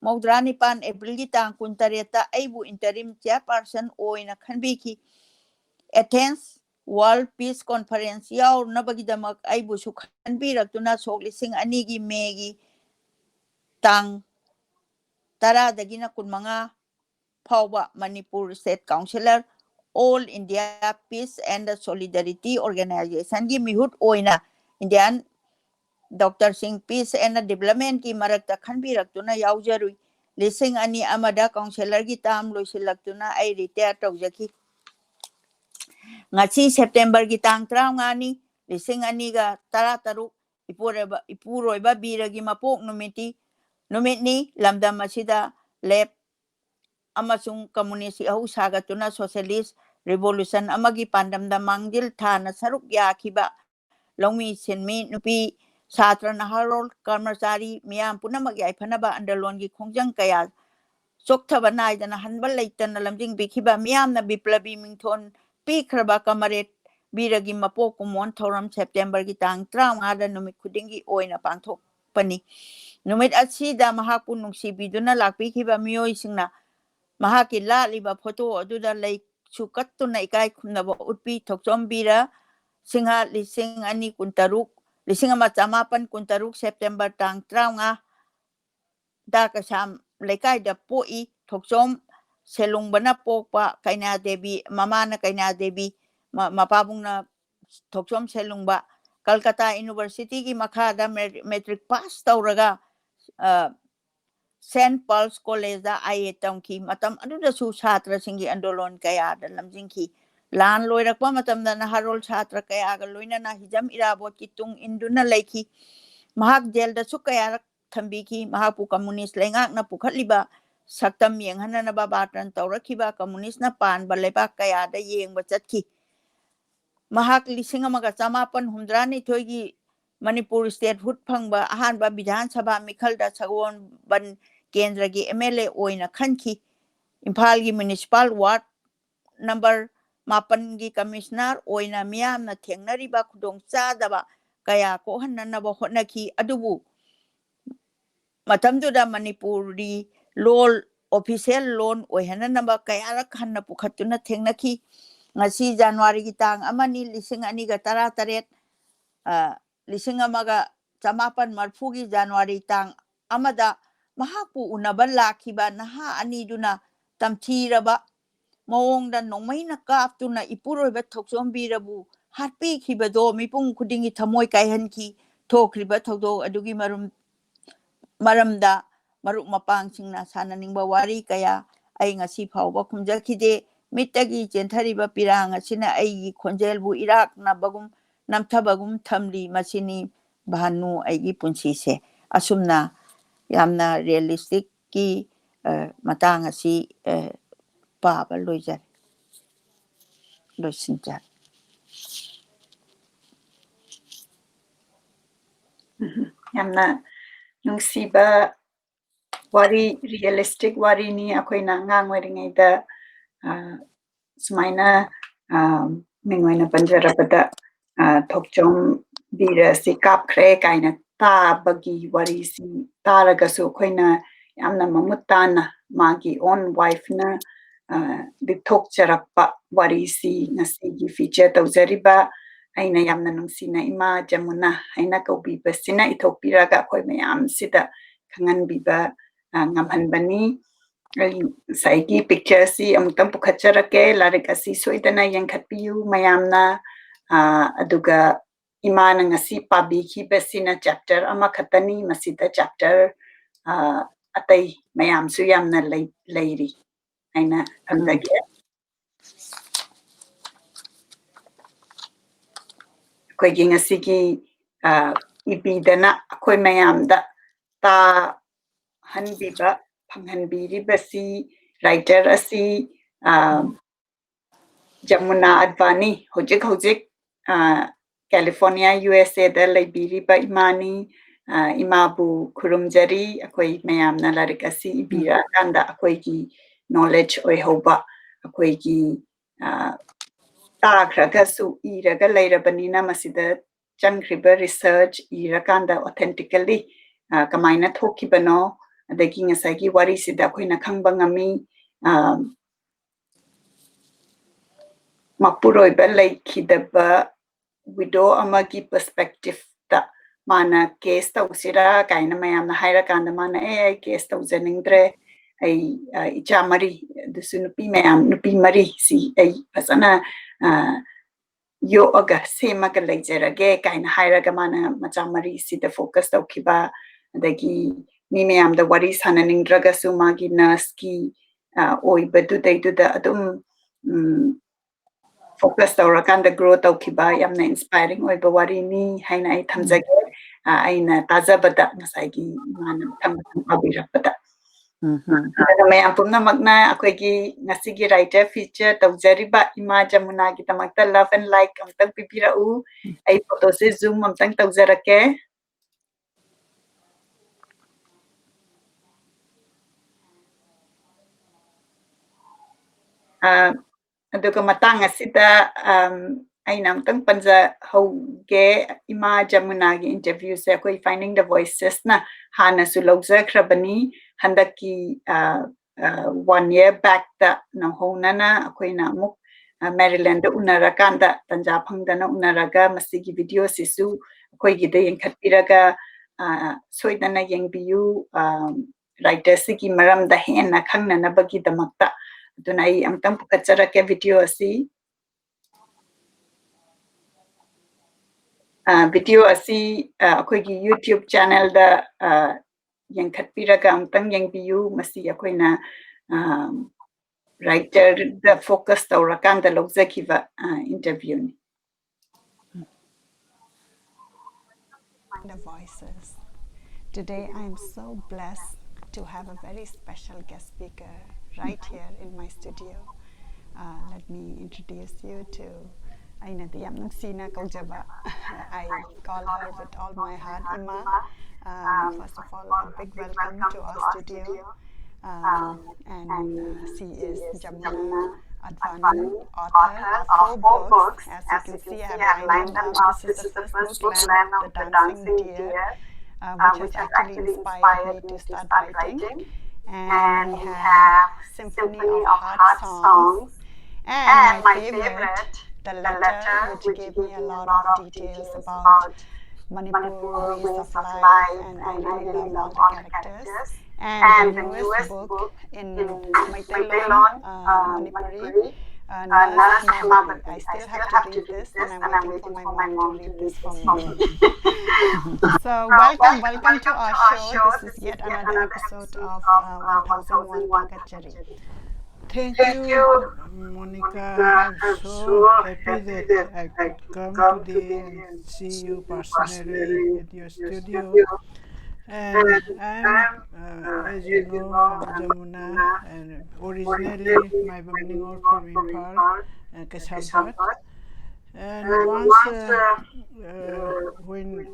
mawdra nipan april gi tang kuntareta aibu interim chairperson oina khanbiki Athens World Peace Conference yaw nabagidamak aibu su khanbiraktuna sok lising anigi megi tang tara dagina kunmanga Pawba Manipur State Councillor All India Peace and Solidarity Organization gi mihut oina Indian Dr. Singh Peace and Development ki marakta khanbiraktuna yawjarui lising ani amada councillor gi tam loisilaktuna ai retire tawjaki ngasi September gi tang 35 ni lising ani ga 13 ipuroiba biragi mapok numiti lamdam asida lep amasung communist sagatuna socialist revolution amagi pandamda manggil thana saruk yakiba longmi senmi nupi satra naharol karmachari miyam punamak yaifanaba andalongi khongjang kaya soktaba naidana hanbal leitana lamjing bikiba miyamna biplabi mingthon pikraba kamaret biragi mapok kumon thoram September gi tang 35 da numit khudingi oina pangthok pani numit asida mahapu nungsibiduna lakpikiba miyoi singna mahaki liba photo aduda lay sukatuna ikai khumnaba utpi thokchombira singha lising ani kuntaruk lising ama chamapan kuntaruk September tang 35 da kasam lekai da poi thokchom selungbana pokpa kaina devi mamana kaina devi mapabungna thokchom selungba Kolkata University gi makha da metric pass tawraga St. Paul's College da ai tongki matam aduda su chhatra singi andolon kaya da lamjingki lan loirakpa matam da naharol chhatra kaya ga loinana hijam irabot ki tung induna laiki mahak jel da su kaya thambiki mahapu communist lengak na pukhatliba saktam yenghana na babatran tawrakhiba communist na pan baleba kaya da yengba chatki mahak lising amaga chamapan humdrani thoigi Manipur State Hood Phangba Ahanba Bidhan Sabha Mikhalda Sagwon Ban Kendra gi MLA oina khanki Imphal gi Municipal Ward number mapan gi Commissioner oina miyamna thengnariba khudong chadaba kaya ko hannanaba hotnaki adubu matamduda Manipuri law official loan oihananaba kaya rak hanna pukhatuna thengnaki ngasi January gi tang amani lising ani ga 13 lising amaga chamapan marfugi January tang amada mahapu unaba lakiba naha aniduna tamthiraba mawongda nongmaina kaptuna ipuroiba thoksombirabu hatpi khibado mipung khudingi thamoi kaihanki thokriba thodo adugi maramda maruk mapangsingna sananingba wari kaya ai ngasi phawba khumjakhide mittagi jenthariba pirang asina ai khonjelbu irak na bagum namthabagum thamli masini Bhanu eigi punshishe asumna yamna realistic ki matang asi paba loijar loisinjar yamna nungsiba wari realistic wari ni akoina ngangweringaida sumaina mingoina panjarabada thokchom bira si kapkhre kaina tabagi wari si taragasu akoina yamna mamutana magi own wife na dithokcharakpa wari si ngasigi feature tawjariba aina yamna nungsina ima Jamuna aina kaubiba sina ithokpiraga akoi mayam sida khanganbiba ngamhanbani Saigi picture si amutang pukhatcharake larik asi soidana yankhatpiyu mayamna aduga imana ngasi pabikibasina chapter ama khatani masida chapter atai mayamsu yamna leiri aina thamjage akoigi ngasigi ibidana akoi mayamda ta hanbiba phanghanbiribasi writer asi Jamuna Advani hojik California USA da leibiriba imani imabu khurumjari akoi mayamna larik asi ibira kanda akoi gi knowledge oihoba akoi gi takragasu iraga leirabanina masida changkriba research irakanda authentically kamaina thokibano adagi ngasagi wari sida akoina khangba ngami mapuroiba leikidaba widow amagi perspective da mana case tausira kaina mayamna hairakanda mana case taujaningdre ai icha mari dusu nupi mayam nupi mari si ai pasana yo aga semaga leijarage kaina hairaga mana macha mari si da focus taukiba adagi mi mayam da wari sananindraga su magi nurse ki oibadu daiduda adum focus taurakanda grow taukiba yamna inspiring oiba warini haina ai thamjage aina tajabada ngasagi mana thangthang abirakpada mayam pumnamakna akoigi ngasigi writer feature taujariba ima Jamuna gi tamakta love and like amtang pipirau ai photo se zoom amtang taujarake aduga matang asida aina amtang panja hauge ima Jamuna gi interview se akoi finding the voices na hana su logjakrabani handaki 1 year back da nahonana akoina amuk Maryland da unarakanda tanja phangdana unaraga masigi video sisu akoigi da yankhatpiraga soidana yengbiyu writer sigi maram da henna khangnanabagi damakta aduna ai amtang pukhatcharake video asi video asi akoigi YouTube channel da yankhatpiraga amtang yengbiyu masi akoina writer da focus taurakanda logjakiba interview ni The voices. Today I am so blessed to have a very special guest speaker right here in my studio. Let me introduce you to Aina Diyam Sina Kaujaba. I call her with all my heart, Ima. First of all, a big welcome to our studio. And she is Jamuna Advani, author of 4 books. As you can see, I have lined them up. This is the first book, Land of the Dancing Deer, which has actually inspired me to start writing. And we have Symphony of Heart Songs. And my favorite, The Letter, which gave me a lot of details about Manipur ways of life, and I really love all the characters. And the newest book in Maitailoon, Manipuri, Nurse Hemabati. I still have to read this, and I'm waiting for my mom to read this for me. So welcome to our show. This is yet another episode of 1001 Pankajari. Thank you, Monica. I'm so happy that I could come today and see you personally at your studio. And I'm, as you know, I'm Jamuna, and originally my beginning was from Impal, Kashabhat. And once when we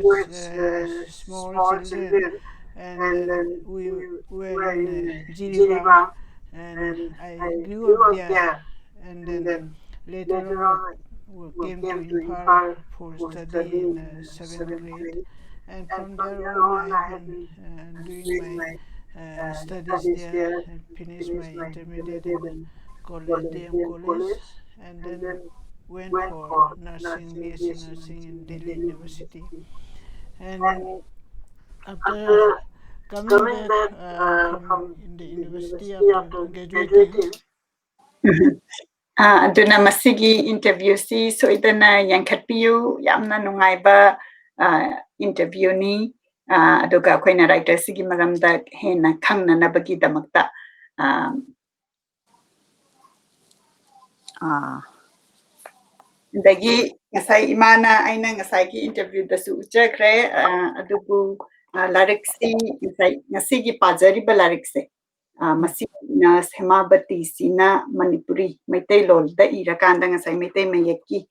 were small children, and then we were in Jiriba, and I grew up there, and then later on came to Impal for study in 7th grade, and from there on I have been doing my studies there and finished my intermediate in DM College, and then went for nursing, BSc nursing in Delhi University. And after coming back from the university after graduating. Aduna masigi interview si soidana yankhatpiyu yamna nungaiba interview ni aduga akoina writer sigi maramda hena khangnanabagi damakta dagi ngasai imana aina ngasai gi interview da su uchakre adugu lariksi ngasigi pajari ba larikse masina semabati sina manipuri maitai lol da irakanda ngasai maitai mayeki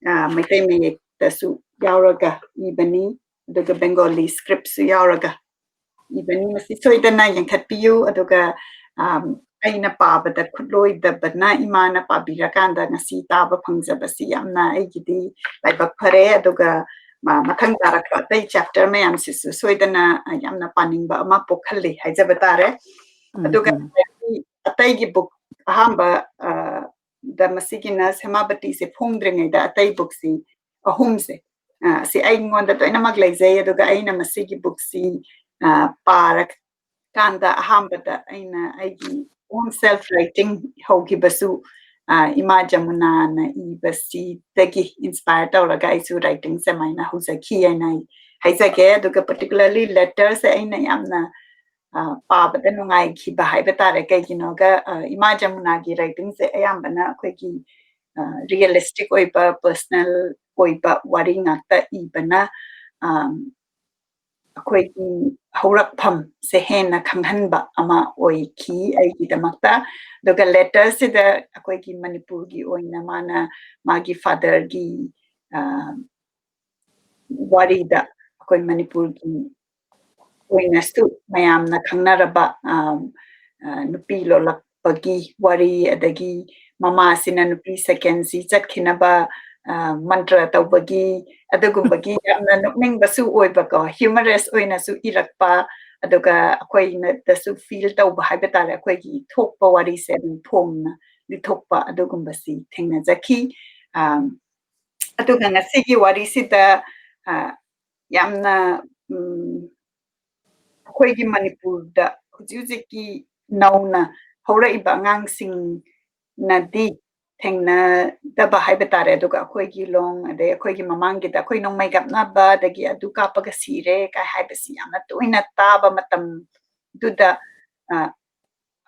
maitai mayek da su yauraga ibani aduga bengali script su yauraga ibani masi soidana yankhatpiyu aduga aina pabada khuloi da bana imana pabirakanda ngasi taba phangjabasi yamna aigidi laibak phare aduga mathang tarakpa tai chapter mayam sisu soidana yamna paningba ama pokhalli haijabatare aduga atai gi book ahamba da masigina semabati se phongdrengai da atai book si ahumse si ai ngonda to ina maglai aduga aina masigi book si parak kanda ahamba da aina aigi own self writing hoki basu ima jamuna na ibasi tagi inspired tawraga isu writing se maina husaki aina haizage aduga particularly letters aina yamna pabada nungai ki bahai betare kai ginoga ima jamuna gi writing se ayambana akhoi realistic oiba personal oiba wari ngakta ibana akhoi gi haurakpham se hena khanghanba ama oiki aigi damakta doga letter se da akhoi gi manipur gi oina mana magi father gi wari da akhoi manipur gi oinastu mayamna khangnaraba nupi lolakpagi wari adagi mama sina nupi second si chatkhinaba mantra tawbagi adugumbagi yamna nokningbasu oibako humorous oinasu irakpa aduga akoina dasu feel tawba haibetare akoigi thokpa wari se thongna lithokpa adugumbasi thengnajaki aduga ngasigi wari sida yamna akoigi manipur da hujiki nauna hauraiba angangsing nadi thengna daba haibetare aduga akoigi long ade akoigi mamangi da akoi nongmai gapnaba dagi adu kapaga sire kai haibasi yamna toina taba matam duda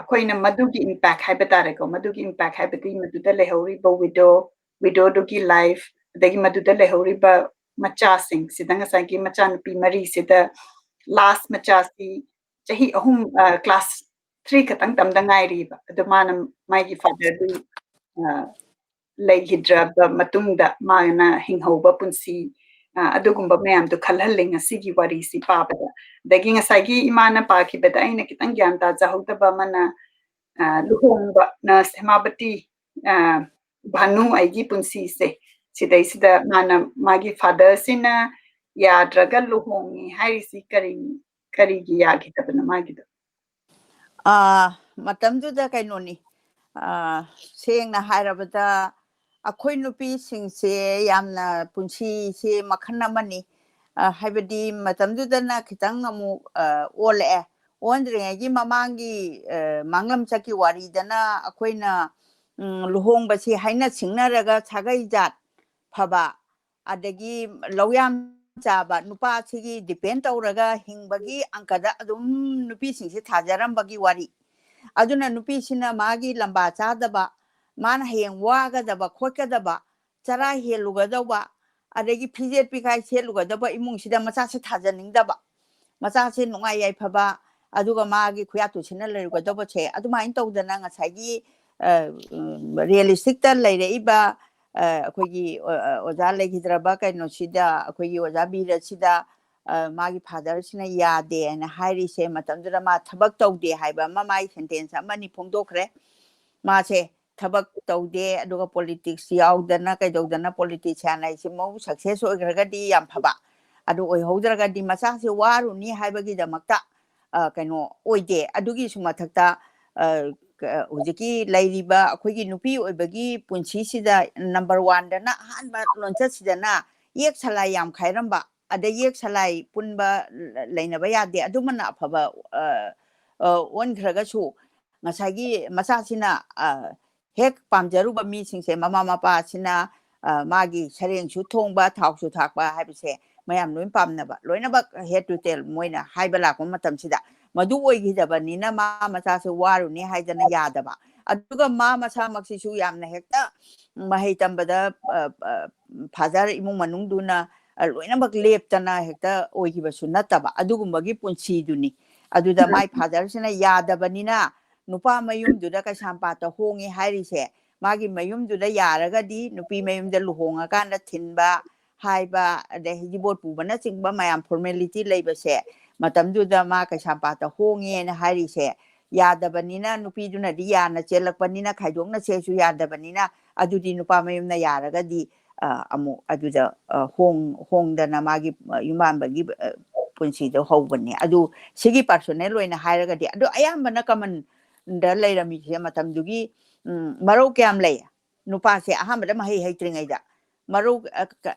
akoina madugi impact haibetare ko madugi impact haibati maduda lehoriba widow dugi life dagi maduda lehoriba machasing sidanga sangi machanupi mari sida last machasi chahi ahum class 3 katang tamda ngairiba adumana maigi father du leihidra matungda mana hinghoba punsi adugumba mayam du khalhalling asigi wari si pabada dagi ngasagi imana pakibada aina kitang gyanta jahudaba mana luhongba na semabati Bhanu eigi punsi se sidai sida mana magi father sina yadraga luhongi hairisi karigi yagitabana magido matamduda kainoni sengna hairabada akhoi nupi singse yamna punsi se makhan amani haibadi matamduda na khitang amu ole ondrengi mamangi manglam chaki wari dana akhoina luhong basi haina singnaraga chagai jat phaba adagi loyam chaba nupa sigi depend tawraga hingbagi angkada adum nupi singse thajarambagi wari aduna nupi sina magi lamba chadaba man heng wagadaba khotgadaba chara helugadaba adagi phijet pikai selugadaba imung sida macha se thajaningdaba macha se nungai yai phaba aduga magi khuyatu sina lerugadaba che adumain tawdana ngasagi realistic ta leireiba akoigi oja legidraba kaino sida akoigi oja bira sida magi father sina yade na hairi se matamdura ma thabak tawde haiba mamai sentence amani phongdokre ma se thabak tawde aduga politics yaudana kaidodana politician ai se mo success oigragadi yam phaba adu oi hodragadi macha se waruni haibagi damakta kaino oide adugi sumathakta hujiki lairiba akoigi nupi oibagi punsi sida number 1 dana hanba loncha sidana yek sala yam khairamba ada yek salai punba lainaba yade adumana afaba onkhraga su ngasagi masasina hek pamjaruba mi singse mama mapa sina magi sareng su thongba thak su thakba haibse mayam loin pamnaba loinaba head to tail moina haibala ko matam sida madu oigi daba nina ma masa se waru ni haidana yadaba aduga ma masa maksi su yamna hekta mahai tambada phazar imung manung duna loinabak leptana hekta oigi su nataba adugumbagi punsi duni aduda mai phazar sina yadaba nina nupa mayum duda ka sampata hongi hairise magi mayum duda yaraga di nupi mayum da luhonga kanda thinba haiba de hijibot pubana singba mayam formality leibase matam duda ma ka sampata hongi na hairise yadabanina nupi duna di yana chelakpanina khaidongna sesu yadabanina adudi nupa mayum na yaraga di amu aduda hongdana magi yumambagi punsi do hobani adu sigi personnel loina hairaga di adu ayambana kaman da leirami se matam dugi maro kyam lay nupa se ahambada mahi haitringaida maro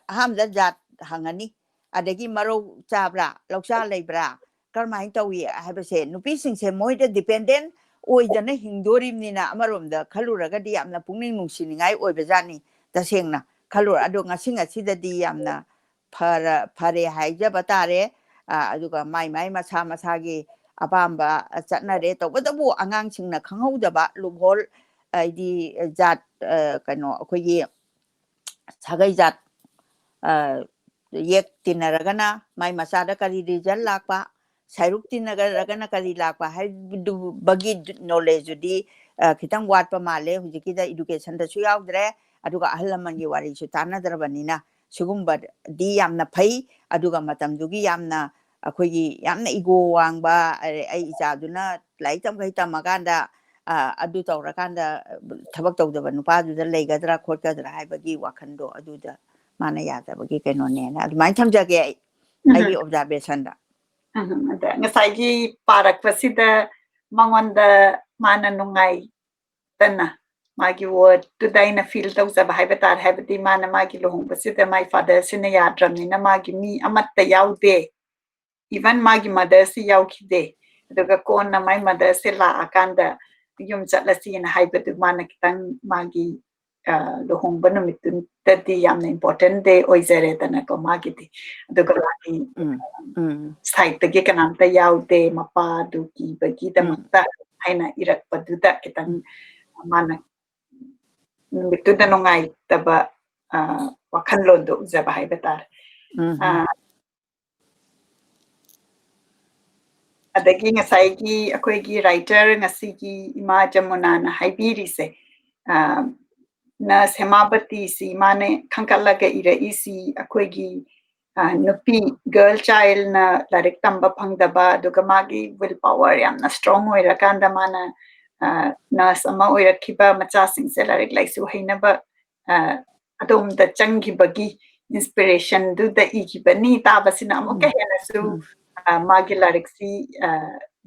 ahamda jat hangani adagi maro chabra loksa leibra karmai tawi habase nupi sing se moida dependent oidana hingdorimnina amaromda khaluraga di amna pungning nungsiningai oibajani tasengna khalur adu ngasinga sidadi amna phare haija batare aduga mai masa masagi apamba chatnare tawadabu angang singna khanghudaba lubhol aidi jat kano akogi sagai jat yek tinaragana mai masada kari result lakpa sairuk tinaragana kari lakpa hai bagi knowledge di kitang watpa male hujiki da education da su yaudre aduga ahlamangi wari su tanadrabanina sugumba di yamna phai aduga matam dugi yamna akogi yamna ego wangba ai ichaduna laitam kai tamaganda adu tawrakanda thabak tawdaba nupa duda leigadra khotgadra haibagi wakhando aduda mana yadabagi kenone na adumai thamjage ai observation da ngasai parakpasida mangonda mana nungai tana magi word to daina feel tawzaba haibatar haibati mana magi lohongpasida my father sina yadramnina magi mi amatta yaude even magi mother si yaukide aduga konna my mother se la akanda yum chatlasi na haibatu mana kitang magi lohongba numitun tadi yamna important day oizare tana ko magi di aduga lagi site tagi kanamta yaude mapa duki bagi damata haina irakpaduda kitang mana numitun na nungai taba wakhanlon do uzaba haibatar adagi ngasai akoigi writer ngasigi ima Jamuna na haibirise na semabati si mane khangkalaga ira isi akoigi nupi girl child na larik tamba phangdaba duga magi will power yamna strong oirakanda mana nurse ama oirakhiba macha singse larik laisu hainaba adom da changhibagi inspiration du da igibani tabasina amuka henasu magi lariksi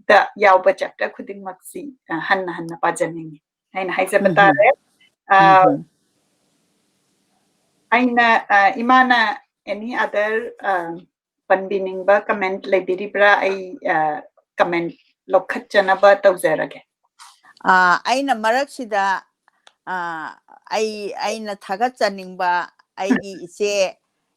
da yauba chapter khuding maksi hanna pajaningi aina haizabatare aina imana any other panbiningba comment laibiribra ai comment lokhatchanaba tawzarage aina maraksida aina thagatchaningba aigi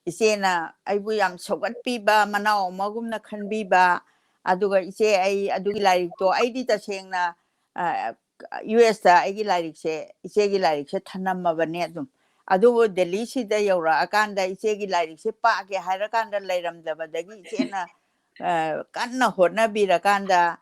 isena aibu yam sogatpiba manao magumna khanbiba aduga ise ai adugi larik to aidi tasengna US ta aigi larik se isegi larik se thanamabane adum adugo Delhi sida yora akanda isegi larik se paake hairakanda leiramdabadagi isena kanna horna birakanda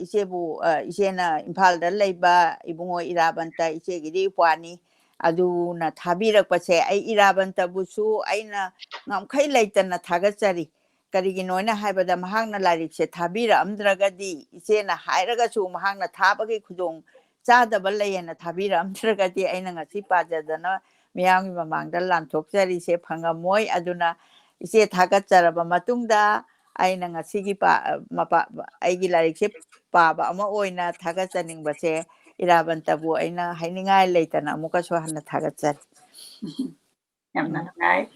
isebu isena Imphal da leiba ibungo irabanta isegidi pwani aduna thabirakpase ai irabanta busu aina ngamkhai leitana thagachari kariginoina haibada mahangna larikse thabira amdragadi isena hairaga su mahangna thabagi khudong chadaba leyena thabira amdragadi aina ngasi pajadana miyamgi mamangda lanthokchari se phangamoi aduna ise thagacharaba matungda aina ngasigi mapa aigi larikse paba ama oina thagachaningbase irabantabu aina hainingai leitana amuka so hanna thagachari yamna ngai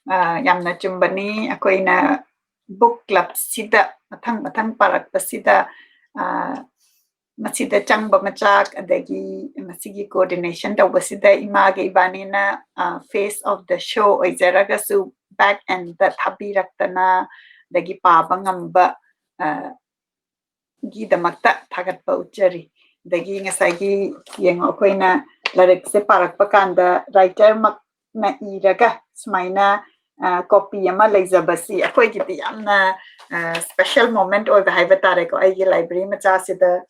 yamna chumbani akoina book club sida mathang parakpasida masida changba machak adagi masigi coordination tawbasida image ibanina face of the show oizaraga su back and the thabiraktana dagi paba ngamba gi damakta thagatpa uchari dagi ngasagi yengo akoina larik se parakpa kanda writer mak na iraga smaina copy ama leizabasi akoi giti yamna special moment or haiba tare ko ai library macha sida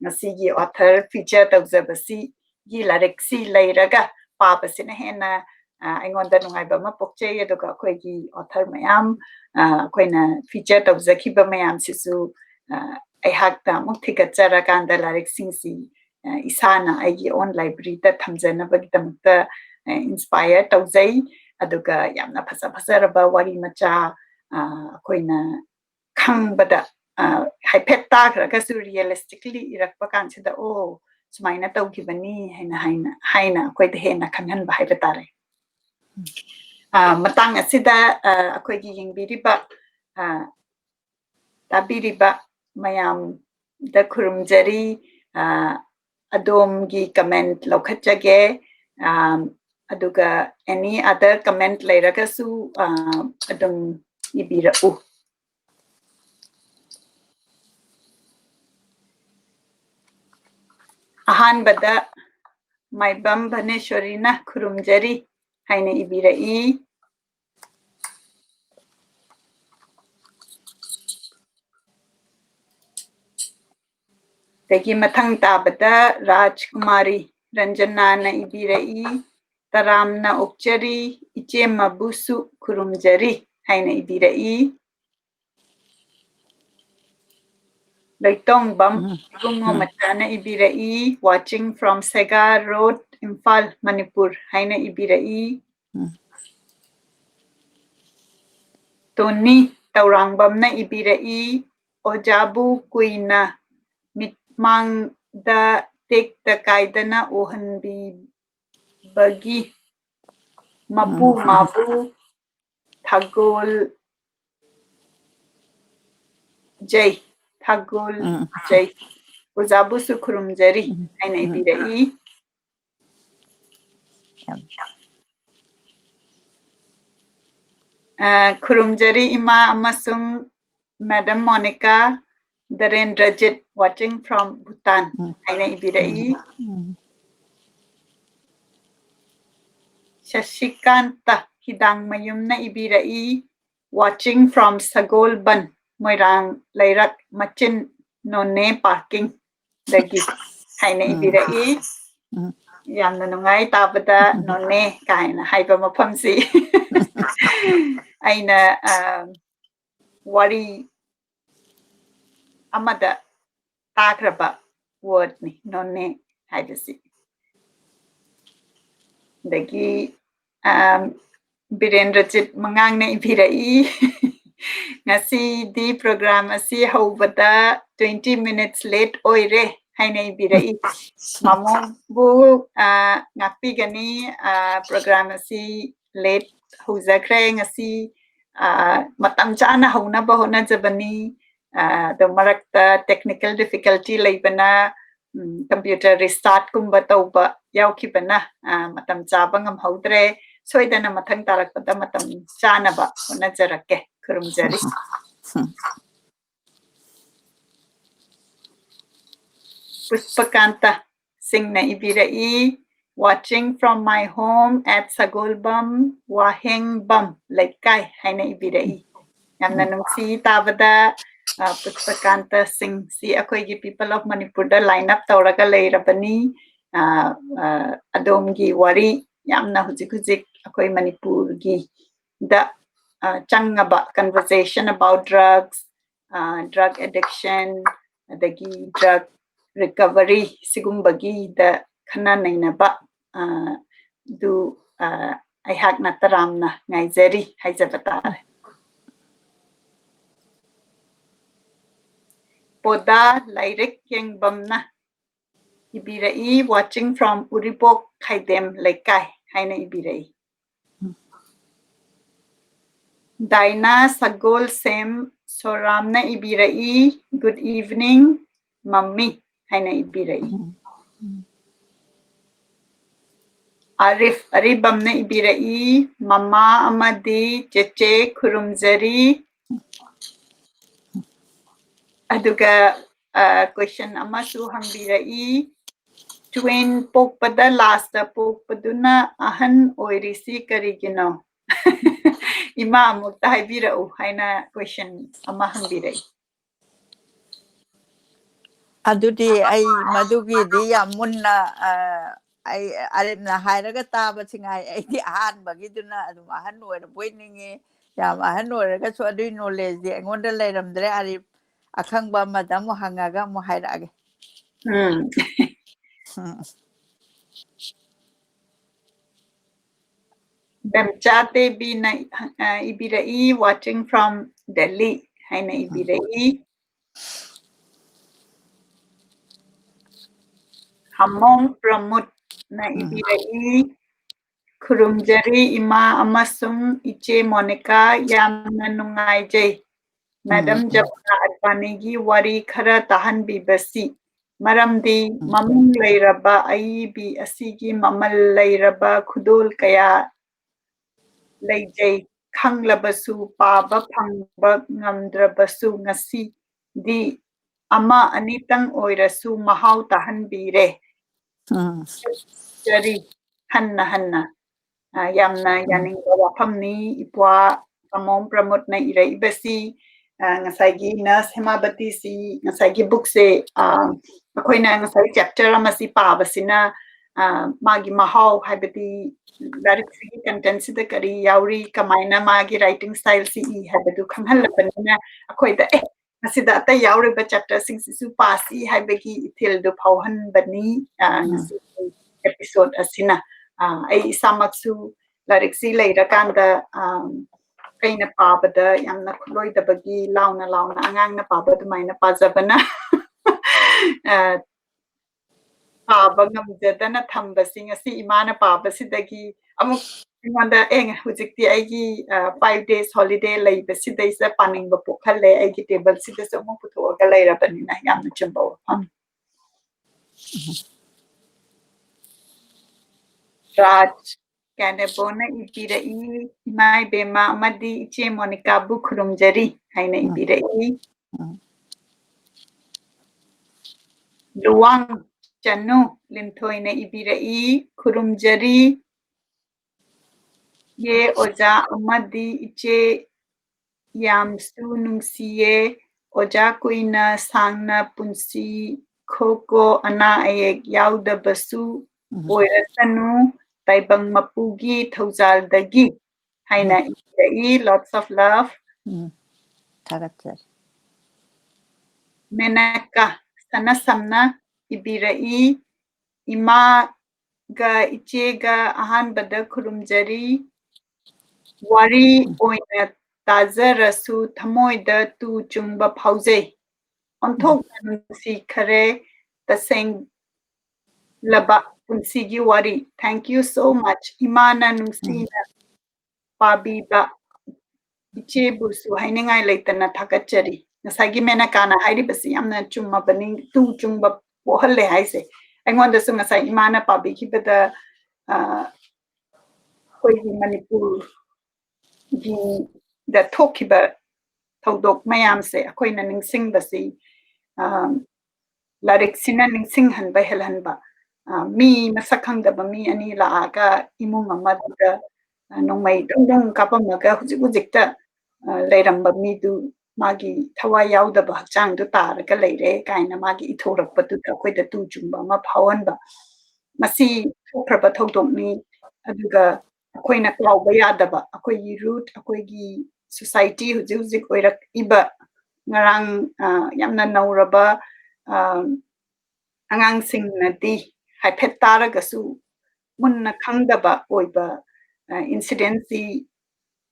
ngasi author feature tawzabasi gi larik si leiraga pabasina hena aingonda nungaiba ma pokche aduga akoi gi author mayam akoina feature tawzakiba mayam sisu ai hakta mukthika chara kanda larik singsi isana ai own library ta thamjana bagidamta inspire tawzai aduga yamna phasa raba wari macha akoina khangbada haipet tagraga su realistically irakpa kansida o sumaina tawgibani haina akoi de hena khanhan ba haiba tare matang asida akoi gi yingbiriba tabiriba mayam da khurumjari adom gi comment lokhatjage aduga any other comment lairaga su adum ibira ahan bada maibam bhaneshwarina khurumjari haina ibira Tegi mathang tabada Rajkumari Ranjana na ibirai Taramna Okchari Iche Mabusu Kurumjari haina ibirai Laitong Bam Gungo Matana ibirai watching from Sega Road Imphal Manipur haina ibirai Toni Taurangbam na ibirai Ojabu Kuina Mang da tek da kaidana ohanbi bagi mapu thagol jai uzabu sukhurum jari aina ibirai khurumjari ima amasung Madam Monica Daren Rajit watching from Bhutan. Aina ibirai. Shashikanta Hidang Mayumna ibirai watching from Sagolban Moirang Lairak Machin Nonne parking dagi. Aina ibirai. Yamna nungai tabada nonne kaina haiba mapamsi. Aina wari amada tagraba word ni nonne haibasi dagi Birendrajit mangang na ibirai ngasi di program asi hobada 20 minutes late oire haina ibirai mamong bu ngapi gani program asi late huzakre ngasi matam chana hauna bahona jabani the marakta technical difficulty laibana computer restart kumba tauba yaukibana matam chaba ngam haudre soidana mathang tarakpada matam chana ba honajarake khurumjari Puspakanta Singna ibirai watching from my home at Sagolbam Wahengbam Laikai haina ibirai yamna nungsi tabada Puspakanta Singh si akoigi people of Manipur da line up tauraga leirabani adomgi wari yamna hujik akoi Manipur gi da changaba conversation about drugs drug addiction adagi drug recovery sigumbagi da khana nainaba du aihak na taramna ngaizeri haijabatare Poda Lairik Yang Bamna Ibirai watching from Uripok Khaidem Laikai Haina Ibirai Daina Sagol Sem Soramna Ibirai, good evening, Mummy, Haina Ibirai. Arif Aribamna Ibirai, Mama Amadi, Cheche Kurumzari. Aduga question Amasu Hambirai. Twin Pokpada last Pokpaduna Ahan Oirisi Karigino. Ima amukta haibirau haina question ama hangbirai. Adudi ay madugi di munna ay arin na hairaga taba singai ay di ahan bagiduna adum ahan oira boiningi yam ahan oiraga so adu knowledge di ngonda leiramdre ari akhangba madam hangaga mo hairage. Bemchate bina ibirai watching from Delhi haina ibirai. Hamong Pramut na ibirai. Kurumjari Ima Amasung Iche Monica Yamna Nungaijay. Madam Jamuna Advani gi wari khara tahan bibasi. Maramdi mamung lairaba aibi asigi mamal lairaba khudol kaya laijay khanglabasu paba phangba ngamdrabasu ngasi di ama anitang oirasu mahau tahan bire. Jari hanna hanna yamna yaningba wafamni ipwa Ramon Pramut na iraibasi ngasagi nurse Hemabati si ngasagi book se akoina ngasagi chapter amasi pabasina magi mahau haibati direct content sida kari yauri kamaina magi writing style si haibatu khanghalabana akoida ngasida ata yauri ba chapter sing sisu pasi haibagi ithil do phauhan bani ngasi episode asina ai samaksu direct si leirakanda kaina pabada yamna khloidabagi launa angangna pabada maina pazabana paba ngamjadana thambasi ngasi imana pabasidagi amuk inganda hujikti aigi 5 days holiday leibasida isa paningba pokhalle aigi table sida samu puthoga leirabanina yamna chamba wafam Raj Kanebona ibirai mai bema amadi iche Monica Bukhurumjari haina ibirai Luang Chanu Linthoina ibirai Khurumjari ye Oja amadi iche Yamsu nungsiye Oja kuina sangna punsi khoko ana ayek yaudabasu oirasanu taibang mapugi thauzaldagi haina ibirai lots of love Thagacher. Menaka sanasamna ibirai ima ga ichega ahanbada khurumjari wari oina tazarasu thamoida tu chungba phaujai onthok si khare taseng laba punsigi wari. Thank you so much imana nungsina pabiba iche busu hainingai leitana thakachari ngasagi mena kana hairibasi yamna chumma bani tu chungba pohalle haise aingonda su ngasai imana pabi kibada koigi Manipur gi da thokiba thodok mayam se akoina ningsing basi larik sina ningsing hanba helhanba mi masakhangdaba mi ani laaga imung amada nongmai dongdong kapamaga hujikta leiramba midu magi thawai yaudaba hakchangdu taraga leire kaina magi ithorakpatuda akoida tu chungba ma phawanba masi thokraba thodokni aduga akoina klauba yadaba akoigi root akoigi society hujik oirak iba ngarang yamna nauraba angang singnadi haiphet taragasu munna khangdaba oiba incidency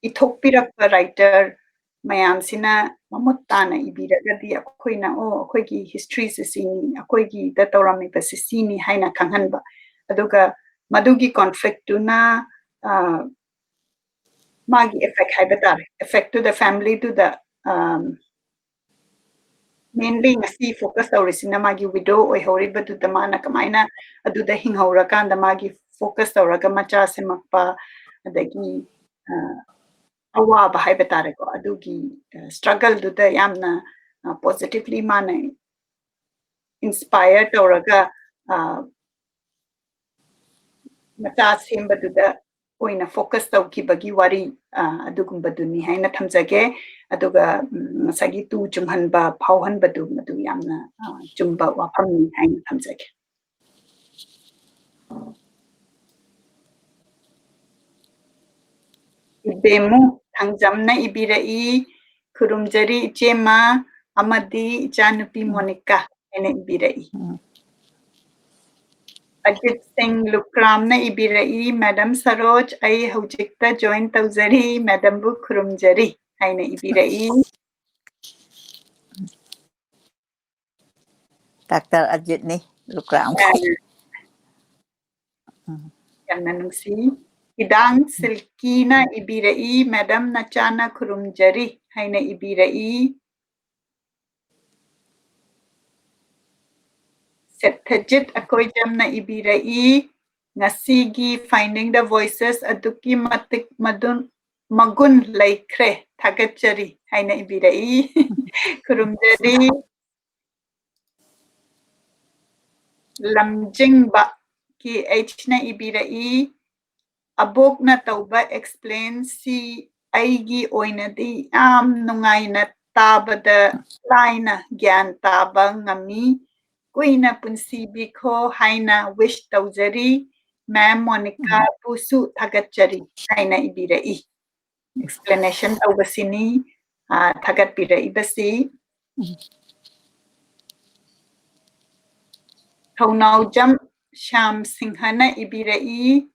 ithokpirakpa writer mayam sina mamutana ibiragadi akoina akoigi history sini akoigi da tawrami sini haina khanghanba aduga madugi conflict tuna magi effect haibatar effect to the family to the mainly ngasi focus tawrisina magi widow oi horiba to the mana kamaina adu da hinghora kan da magi focus tawraga macha semakpa adagi awa ba haibatare ko adugi struggle do the yamna positively mana inspire tawraga macha semba do the oina focus tawkibagi wari adugumba duni haina thamjage aduga masagi tu chumhanba phauhanba du madu yamna chumba wafam haina thamjage ibemu thangjamna ibirai khurumjari chema amadi janupi monica haina ibirai Ajit Singh Lukramna ibirai Madam Saroj ai hujikta join tawzari Madam bu khurumjari haina ibirai Dr. Ajit ni Lukram. yamna nungsi Idang Silkina ibirai Madam Nachana khurumjari haina ibirai Satyajit akoi jamna ibirai ngasigi finding the voices aduki matik madun magun laikre thagachari haina ibirai khurumjari lamjingba ki hna ibirai abokna tauba explain si aigi oinadi am nungaina tabada laina gyan taba ngami kuina punsi bikho haina wish taujari ma'am Monica pusu thagachari haina ibirai explanation taubasini thagat birai basi Thaunaujam Sham Singhana ibirai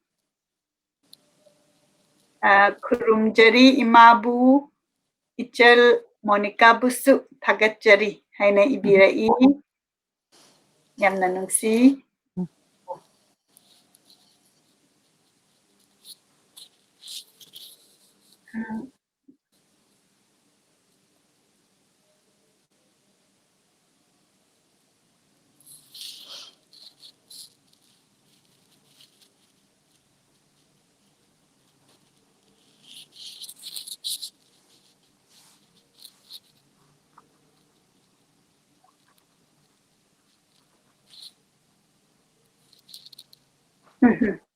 khurumjari imabu ichal Monica busu thagachari haina ibirai yamna nungsi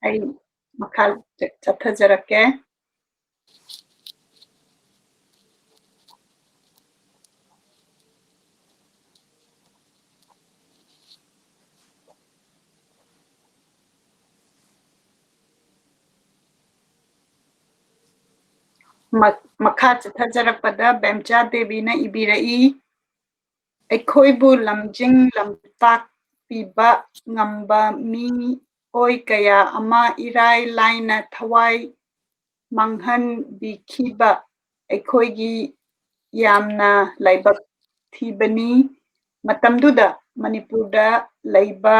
ai makal chathajarake makha chathajarakpada Bemcha Devi na ibirai ꯑꯩꯈꯣꯏꯕꯨ ꯂꯝꯖꯤꯡ ꯂꯝꯇꯥꯛ ꯄꯤꯕ ꯉꯝꯕ ꯃꯤꯑꯣꯏ ꯀꯌꯥ ꯑꯃ ꯏꯔꯥꯏ ꯂꯥꯏꯅ ꯊꯋꯥꯏ ꯃꯥꯡꯍꯟꯕꯤꯈꯤꯕ ꯑꯩꯈꯣꯏꯒꯤ ꯌꯥꯝꯅ ꯂꯥꯏꯕꯛ ꯊꯤꯕꯅꯤ ꯃꯇꯝꯗꯨꯗ ꯃꯅꯤꯄꯨꯔꯗ ꯂꯩꯕ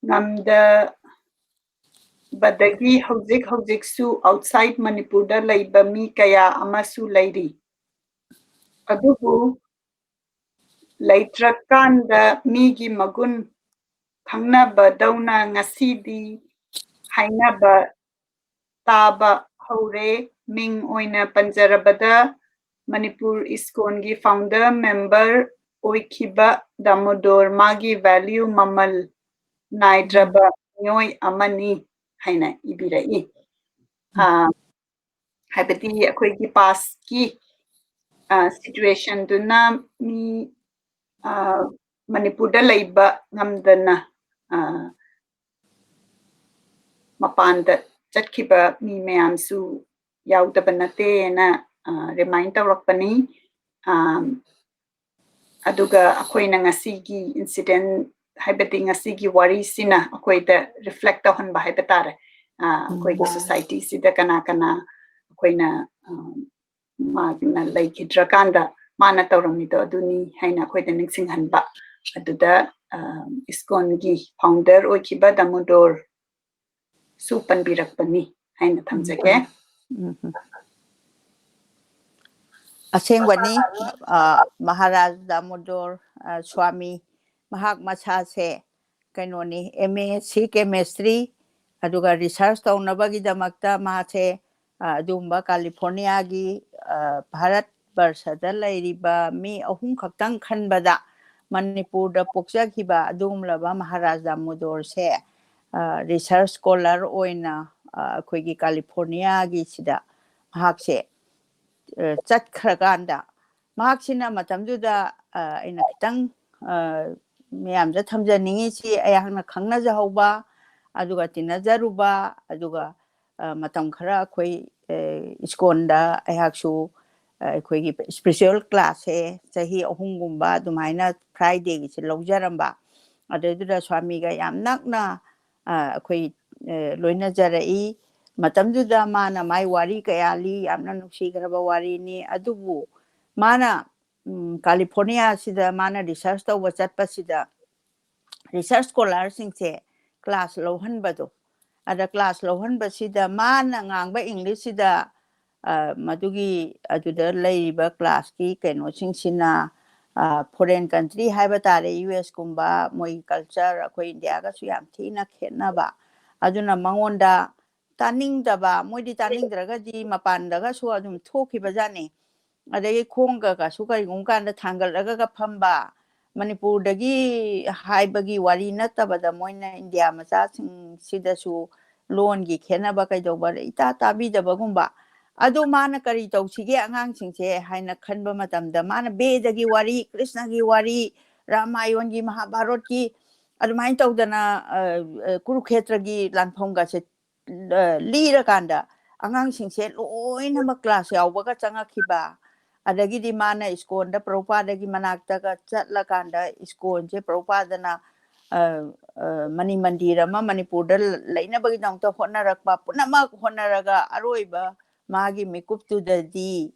ꯉꯝꯗꯕꯗꯒꯤ ꯍꯧꯖꯤꯛꯁꯨ ꯑꯥꯎꯠꯁꯥꯏꯗ ꯃꯅꯤꯄꯨꯔꯗ ꯂꯩꯕ ꯃꯤ ꯀꯌꯥ ꯑꯃꯁꯨ ꯂꯩꯔꯤ ꯑꯗꯨꯕꯨ ꯂꯩꯇ꯭ꯔꯀꯥꯟꯗ ꯃꯤꯒꯤ ꯃꯒꯨꯟ ꯈꯪꯅꯕꯗꯧꯅ ꯉꯁꯤꯗꯤ ꯍꯥꯏꯅꯕ ꯇꯥꯕ ꯍꯧꯔꯦ ꯃꯤꯡ ꯑꯣꯏꯅ ꯄꯟꯖꯔꯕꯗ ꯃꯅꯤꯄꯨꯔ ꯏꯁꯀꯣꯟꯒꯤ ꯐꯥꯎꯟꯗꯔ ꯃꯦꯝꯕꯔ ꯑꯣꯏꯈꯤꯕ ꯗꯥꯃꯣꯗꯣꯔ ꯃꯥꯒꯤ ꯚꯦꯂ꯭ꯌꯨ ꯃꯃꯜ ꯅꯥꯏꯗ꯭ꯔꯕ ꯃꯤꯑꯣꯏ ꯑꯃꯅꯤ ꯍꯥꯏꯅ ꯏꯕꯤꯔꯛꯏ ꯍꯥꯏꯕꯗꯤ ꯑꯩꯈꯣꯏꯒꯤ ꯄꯥꯁꯀꯤ ꯁꯤꯆꯨꯋꯦꯁꯟꯗꯨꯅ ꯃꯤ ꯃꯅꯤꯄꯨꯔꯗ ꯂꯩꯕ ꯉꯝꯗꯅ ꯃꯄꯥꯟꯗ ꯆꯠꯈꯤꯕ ꯃꯤ ꯃꯌꯥꯝꯁꯨ ꯌꯥꯎꯗꯕ ꯅꯠꯇꯦꯅ ꯔꯤꯃꯥꯏꯟ ꯇꯧꯔꯛꯄꯅꯤ ꯑꯗꯨꯒ ꯑꯩꯈꯣꯏꯅ ꯉꯁꯤꯒꯤ ꯏꯟꯁꯤꯗꯦꯟ ꯍꯥꯏꯕꯗꯤ ꯉꯁꯤꯒꯤ ꯋꯥꯔꯤꯁꯤꯅ ꯑꯩꯈꯣꯏꯗ ꯔꯤꯐ꯭ꯂꯦꯛ ꯇꯧꯍꯟꯕ ꯍꯥꯏꯕ ꯇꯥꯔꯦ ꯑꯩꯈꯣꯏꯒꯤ ꯁꯣꯁꯥꯏꯇꯤꯁꯤꯗ ꯀꯅꯥ ꯑꯩꯈꯣꯏꯅ ꯃꯥꯅ ꯂꯩꯈꯤꯗ꯭ꯔꯀꯥꯟꯗ ꯃꯥꯅ ꯇꯧꯔꯝꯃꯤꯗꯣ ꯑꯗꯨꯅꯤ ꯍꯥꯏꯅ ꯑꯩꯈꯣꯏꯗ ꯅꯤꯡꯁꯤꯡꯍꯟꯕ ꯑꯗꯨꯗ ꯏꯁꯀꯣꯟꯒꯤ ꯐꯥꯎꯟꯗꯔ ꯑꯣꯏꯈꯤꯕ ꯗꯥꯃꯣꯗꯣꯔ ꯁꯨ ꯄꯟꯕꯤꯔꯛꯄꯅꯤ ꯍꯥꯏꯅ ꯊꯝꯖꯒꯦ asengwani Maharaj Damodar Swami mahak masase kainoni MSc chemistry aduga research taunabagi damakta mahase adumba California gi Bharat Barsada lairiba mi ahum khaktang khanbada Manipur da pokjakiba adumlaba Maharaj Damodar se research scholar oina akoigi California gi sida mahakse ꯆꯠꯈ꯭ꯔꯀꯥꯟꯗ ꯃꯍꯥꯛꯁꯤꯅ ꯃꯇꯝꯗꯨꯗ ꯑꯩꯅ ꯈꯤꯇꯪ ꯃꯌꯥꯝꯗ ꯊꯝꯖꯅꯤꯡꯉꯤꯁꯤ ꯑꯩꯍꯥꯛꯅ ꯈꯪꯅꯖꯍꯧꯕ ꯑꯗꯨꯒ ꯇꯤꯟꯅꯖꯔꯨꯕ ꯑꯗꯨꯒ ꯃꯇꯝ ꯈꯔ ꯑꯩꯈꯣꯏ ꯏꯁꯀꯣꯟꯗ ꯑꯩꯍꯥꯛꯁꯨ ꯑꯩꯈꯣꯏꯒꯤ ꯁ꯭ꯄꯤꯔꯤꯆꯨꯋꯦꯜ ꯀ꯭ꯂꯥꯁꯁꯦ ꯆꯍꯤ 3ꯒꯨꯝꯕ ꯑꯗꯨꯃꯥꯏꯅ ꯐ꯭ꯔꯥꯏꯗꯦꯒꯤꯁꯦ ꯂꯧꯖꯔꯝꯕ ꯑꯗꯨꯗꯨꯗ ꯁ꯭ꯋꯥꯃꯤꯒ ꯌꯥꯝ ꯅꯛꯅ ꯑꯩꯈꯣꯏ ꯂꯣꯏꯅꯖꯔꯛꯏ matamduda mana mai wari kayali amna nuksigraba wari ni adubu mana California sida mana research tawba chatpa sida research scholar singse class lohan bado ada class lohan basida mana ngangba English sida madugi aduda leiba class ki keno singsina foreign country haiba tare US kumba moi culture akoi India ga su yam thina khenaba aduna mangonda taning daba moidi taning draga di mapandaga su adum thoki bajane adagi khonga ka su kai gungkan da thangal raga ka phamba Manipur dagi haibagi wari natabada moina India macha sing sida su loan gi khena ba kai doba ita tabi daba gumba adu mana kari tawsige angang singse haina khanba matamda mana bedagi wari Krishna gi wari Ramayon gi Mahabharat gi adumain tawdana Kurukshetra gi lanphom ga se lira kanda angang singse loina ma class yawbaga changakhiba adagi di mana iskon da Prabhupada gi manakta ka chatla kanda iskon je Prabhupada na mani mandira ma Manipur da laina bagi dangta honarakpa punama honaraga aroiba magi mikup tu dadi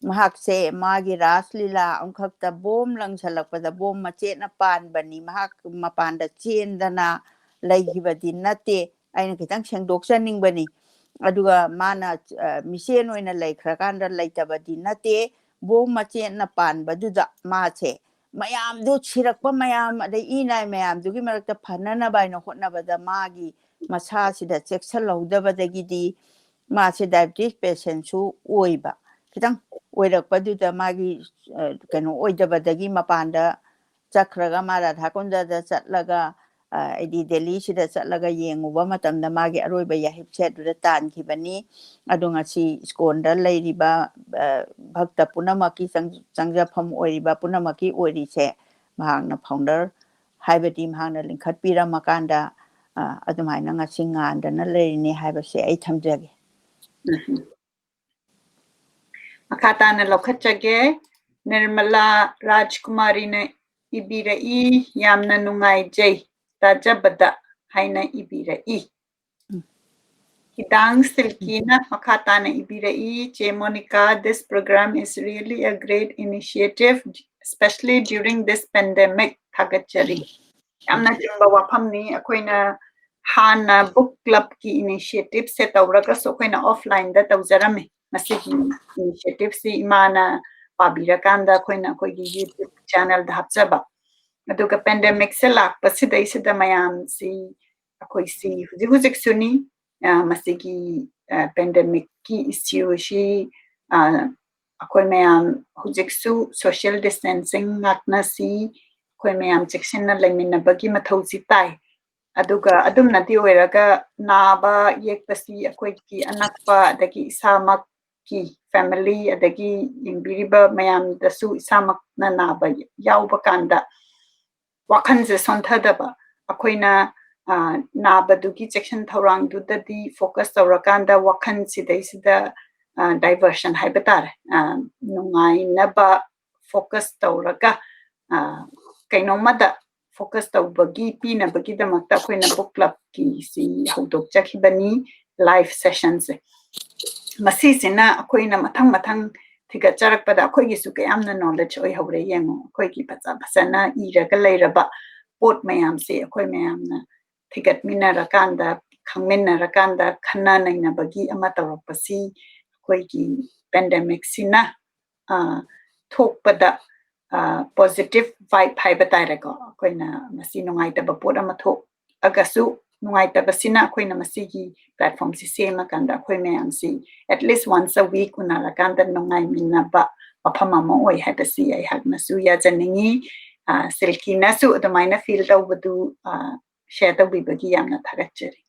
mahakse magi raslila angkhakta bom lang salakpada bom mache na pan bani mahak mapanda chendana laihibadi nate aina kitang sengdok saning bani aduga mana misen oina laikhrakanda laitabadi nate bom mache na pan baduda mache mayam du chirakpa mayam adai inai mayam dugi marakta phanana baina hotnabada magi masa sida cheksal laudabadagi di maase diabetes patient su oiba kitang oirakpaduda magi kano oidabadagi mapanda chakraga mara thakonda da chatlaga edi Delhi sida chatlaga yenguba matamda magi aroiba yahipse duda tankibani adunga si skonda leiriba bhakta punamaki changjafam oiriba punamaki orise mahangna founder haibati mahangna linkhatpira makanda adumaina ngasi ngandana leirini haibase ai thamjage Makatana lokachage Nirmala Rajkumari na ibirai yamna nungai jay tajabada haina ibirai Hidang Silkina Makatana ibirai Che Monica. This program is really a great initiative, especially during this pandemic. Thagachari yamna chimba wapamni akoina hana book club ki initiative set auraga so koina offline da tawjarame masigi initiative si imana pabira kanda koina koigi YouTube channel da hapjaba aduga pandemic se lakpa sida isida mayam si akoi si hujik suni masigi pandemic ki issue shi akoi mayam hujik su social distancing ngakna si koi mayam cheksinna laiminabagi mathausi tai aduga adum nati oiraga naba yekpasi akoi ki anakpa adagi isamak ki family adagi ingbiriba mayam dasu isamak na naba yauba kanda wakhanse sonthadaba akoina naba dugi section thorang du dadi focus tawrakanda wakhan sidaisida diversion haibatar nungai naba focus tawraga kainomada focus tawbagi pina bagi damakta koina book club ki si hodok chakhibani live sessions masisina akoina mathang thiga charakpada akoigi su kayamna knowledge oi hore yengo akoigi pasana iraga leiraba pot mayam se akoi mayamna thigat minarakanda khangminarakanda khana naina bagi ama tawrakpasi akoigi pandemic sina thokpada positive vibe haiba taire ko koina masi nungai taba pot ama thok agasu nungai taba sina koina masi gi platform si sema kanda koi mayam si at least once a week unala kanda nungai minna ba mafam ama oi haiba si ai hak nasu ya janingi silki nasu adamaina feel tawbadu share tawbibagi yamna thagachari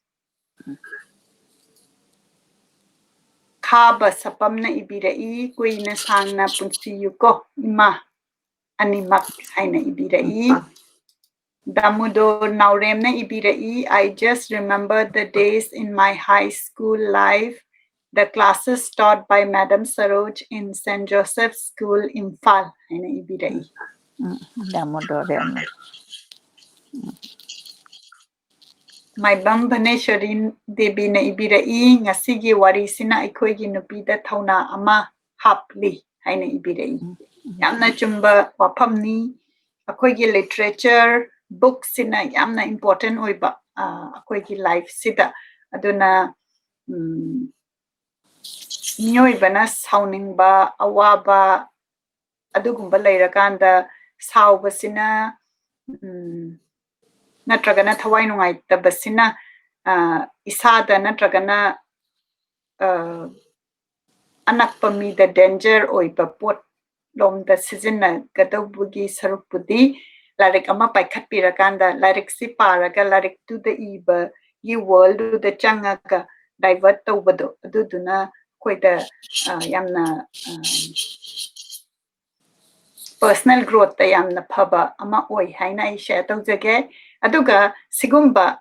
khaba sapamna ibirai kuina sangna punsiyuko ima animak haina ibirai Damudor nauremna ibirai I just remember the days in my high school life the classes taught by Madam Saroj in St. Joseph's School Imphal haina ibirai Damudor My Bambaneshwarin Devi na ibirai ngasigi warisina aikoigi nupida thauna ama hapli haina ibirai yamna chumba wapamni akoigi literature books sina yamna important oiba akoigi life sida aduna mioibana sauningba awaba adugumba leirakanda saubasina natragana thawai nungai tabasina isada natragana anakpa mida danger oiba pot lomda sizina gadawbugi sarupudi larik ama paikhat pirakanda larik si paraga larik tu the iba yi world the changaga divert tawbado aduduna koida yamna personal growth ta yamna phaba ama oi haina I share tawjage aduga sigumba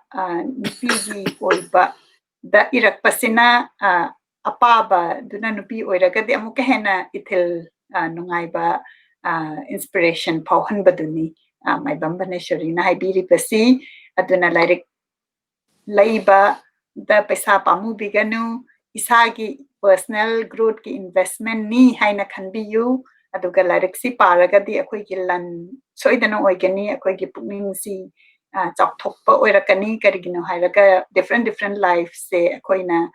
nupigi oiba da irakpasina apaba duna nupi oiragadi amuka hena ithil nungaiba inspiration pauhan baduni my Bambaneshwari na haibiri basi aduna lairik laiba da paisa pamu biganu isagi personal growth ki investment ni haina khanbiyu aduga lairik si paragadi akoi gi lan soidana oigani akoi gi pukning si chakthokpa oirakani karigino hairaga different life se akoina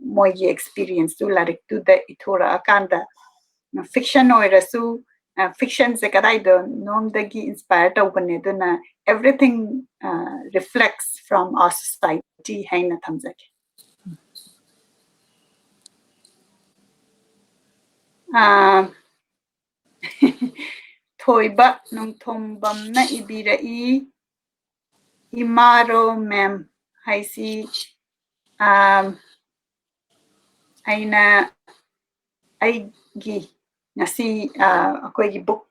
moigi experience tu larik tu da ithora akanda fiction oirasu fiction se kadai do nomdagi inspire tawbane duna everything reflects from our society haina thamjake thoiba nongthombamna ibirai imaro mem haisi aina aigi ngasi akoigi book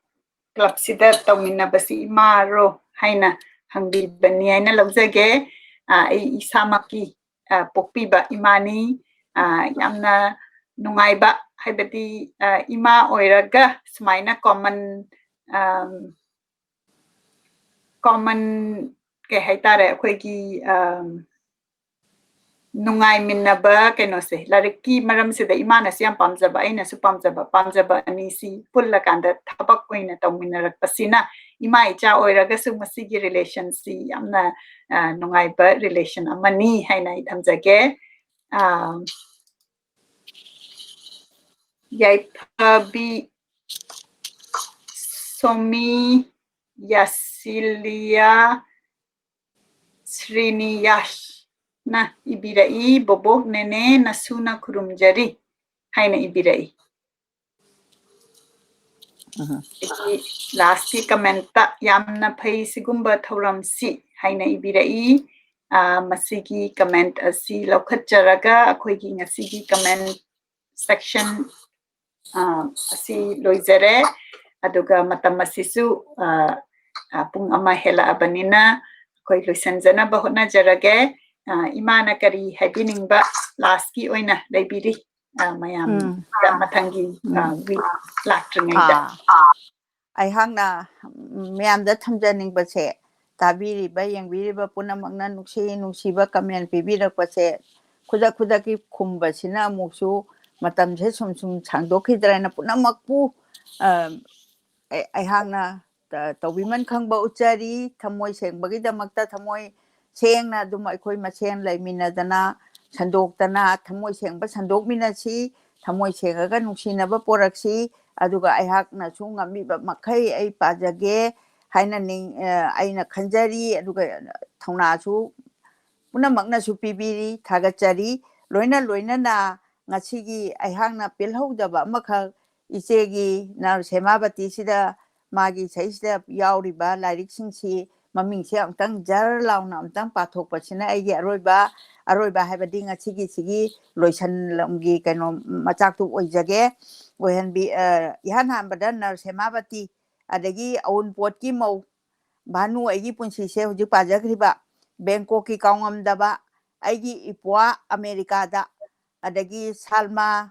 club sida tawmina basi imaro haina hangbi bani haina lawjage ai isamaki pokpiba imani yamna nungaiba haibadi ima oiraga sumaina common ke haitare akoigi nungai minnaba kenose lariki maram sida imana siam pamjaba aina su pamjaba ani si pulla kanda thabak oina tawminarak pasina ima icha oiraga su masigi relation si amna nungai ba relation amani haina ithamjage yaipabi somi yasilia sriniyash na ibirai bobok nene nasuna kurumjari haina ibirai last ki commenta yamna phai sigumba thoram si haina ibirai masigi comment asi lokhatjaraga akoigi ngasigi comment section asi loizare aduga matam asisu pung ama hela abanina koi loisanjana ba hotnajarage imana kari haibiningba last ki oina leibiri mayam mathangi week laktringaida ai hangna myamda thamjaningbache tabiriba yengbiriba punamakna nuksiba comment pibirakpase khuda ki khumbasina amuksu matamse sum changdokhidraina punamakpu ai hangna tawbiman khangba uchari thamoi sengbagidamakta thamoi sengna dum aikoi masen laiminadana sandoktana thamoi sengba sandokminasi thamoi sengaga nungsinaba poraksi aduga aihakna su ngamiba makhai ai pajage haina ning aina khanjari aduga thauna su punamakna su pibiri thagachari loina loina na ngasigi aihakna pilhodaba makha ichegi na semabati sida magi saisida yauriba lairik singsi mamingse amtang jar launa amtang pathok pasina aigi aroiba habadi ngasigi sigi loisan lamgi kaino machak tu oijage ohenbi ihan hambada na semabati adagi aun pot ki mau Bhanu eigi punshishe huju pajakriba Bangkok ki kaungam daba eigi ipwa America da adagi Salma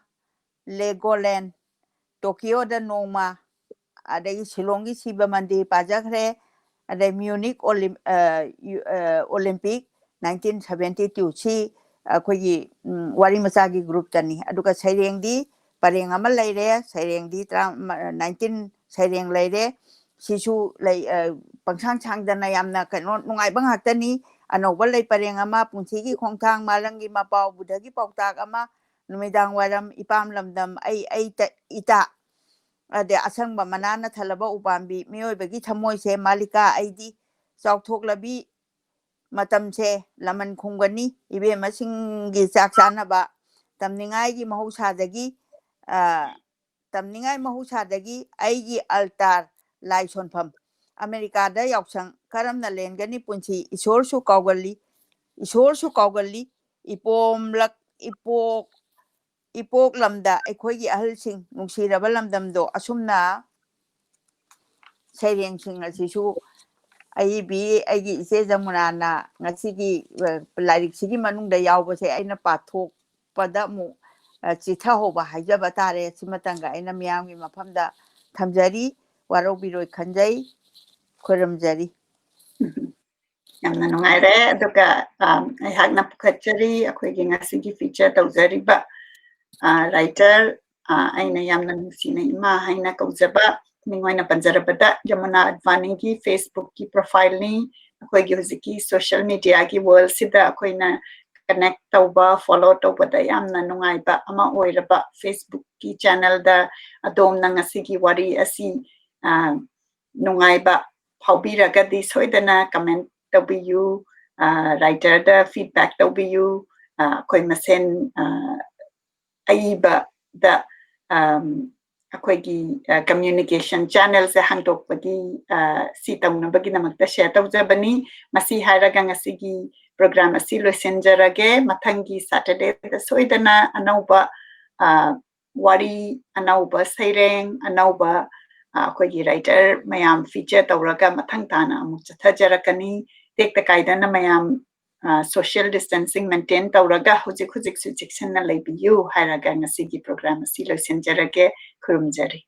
Legoland Tokyo da noma adagi Shillongi siba mandi pajakre adai Munich Olympic 1972 si akogi wari masagi group tani aduka sairengdi pareng ama leire sairengdi 19 saireng leire sisu lei pangsang changdana yamna kano nungai banghaktani anoba lei pareng ama pungsigi khongthang malangi mapau budagi pautak ama numidang waram ipam lamdam ai ita ade asangba manana thalaba upambi miyoibagi thamoise malika aidi chaukthoklabi matamse laman khungani ibe masingi chaksanaba tamningai gi mahausadagi aigi altar lai sonpham America da yausang karamna lengani punchi isorsu kawgali ipok lamda ekhoigi ahalsing nungsiraba lamdamdo asumna saireng sing asisu aigi ise Jamuna na ngasigi lairik sigi manungda yawbase aina pathok pada mu chitha hoba haijaba tare simatanga aina miyamgi mafamda thamjari warobiroi khanjai khoramjari yamna nungaire aduga aihakna pukhachari akhoigi ngasigi feature tawjariba writer aina yamna nungsina ima haina kaujaba ningoina panjarabada Jamuna Advani gi Facebook ki profile ni akhoigi huziki social media gi world sida akhoina connect tauba follow tauba da yamna nungaiba ama oiraba Facebook ki channel da adom na ngasigi wari asi nungaiba phawbiragadi soidana comment taubiyu writer da feedback taubiyu khoi masen aiba da akhoigi communication channel se hangdokpagi si taunabagi namakta share tawjabani masi hairaga ngasigi program asi loisenjarage mathangi Saturday da soidana anauba wari anauba saireng anauba akhoigi writer mayam feature tawraga mathang tana amuk chathajarakani tekta kaidana mayam social distancing maintain tawraga hujik su chiksanna leibiyu hairaga ngasigi program asi loisenjarage khurumjari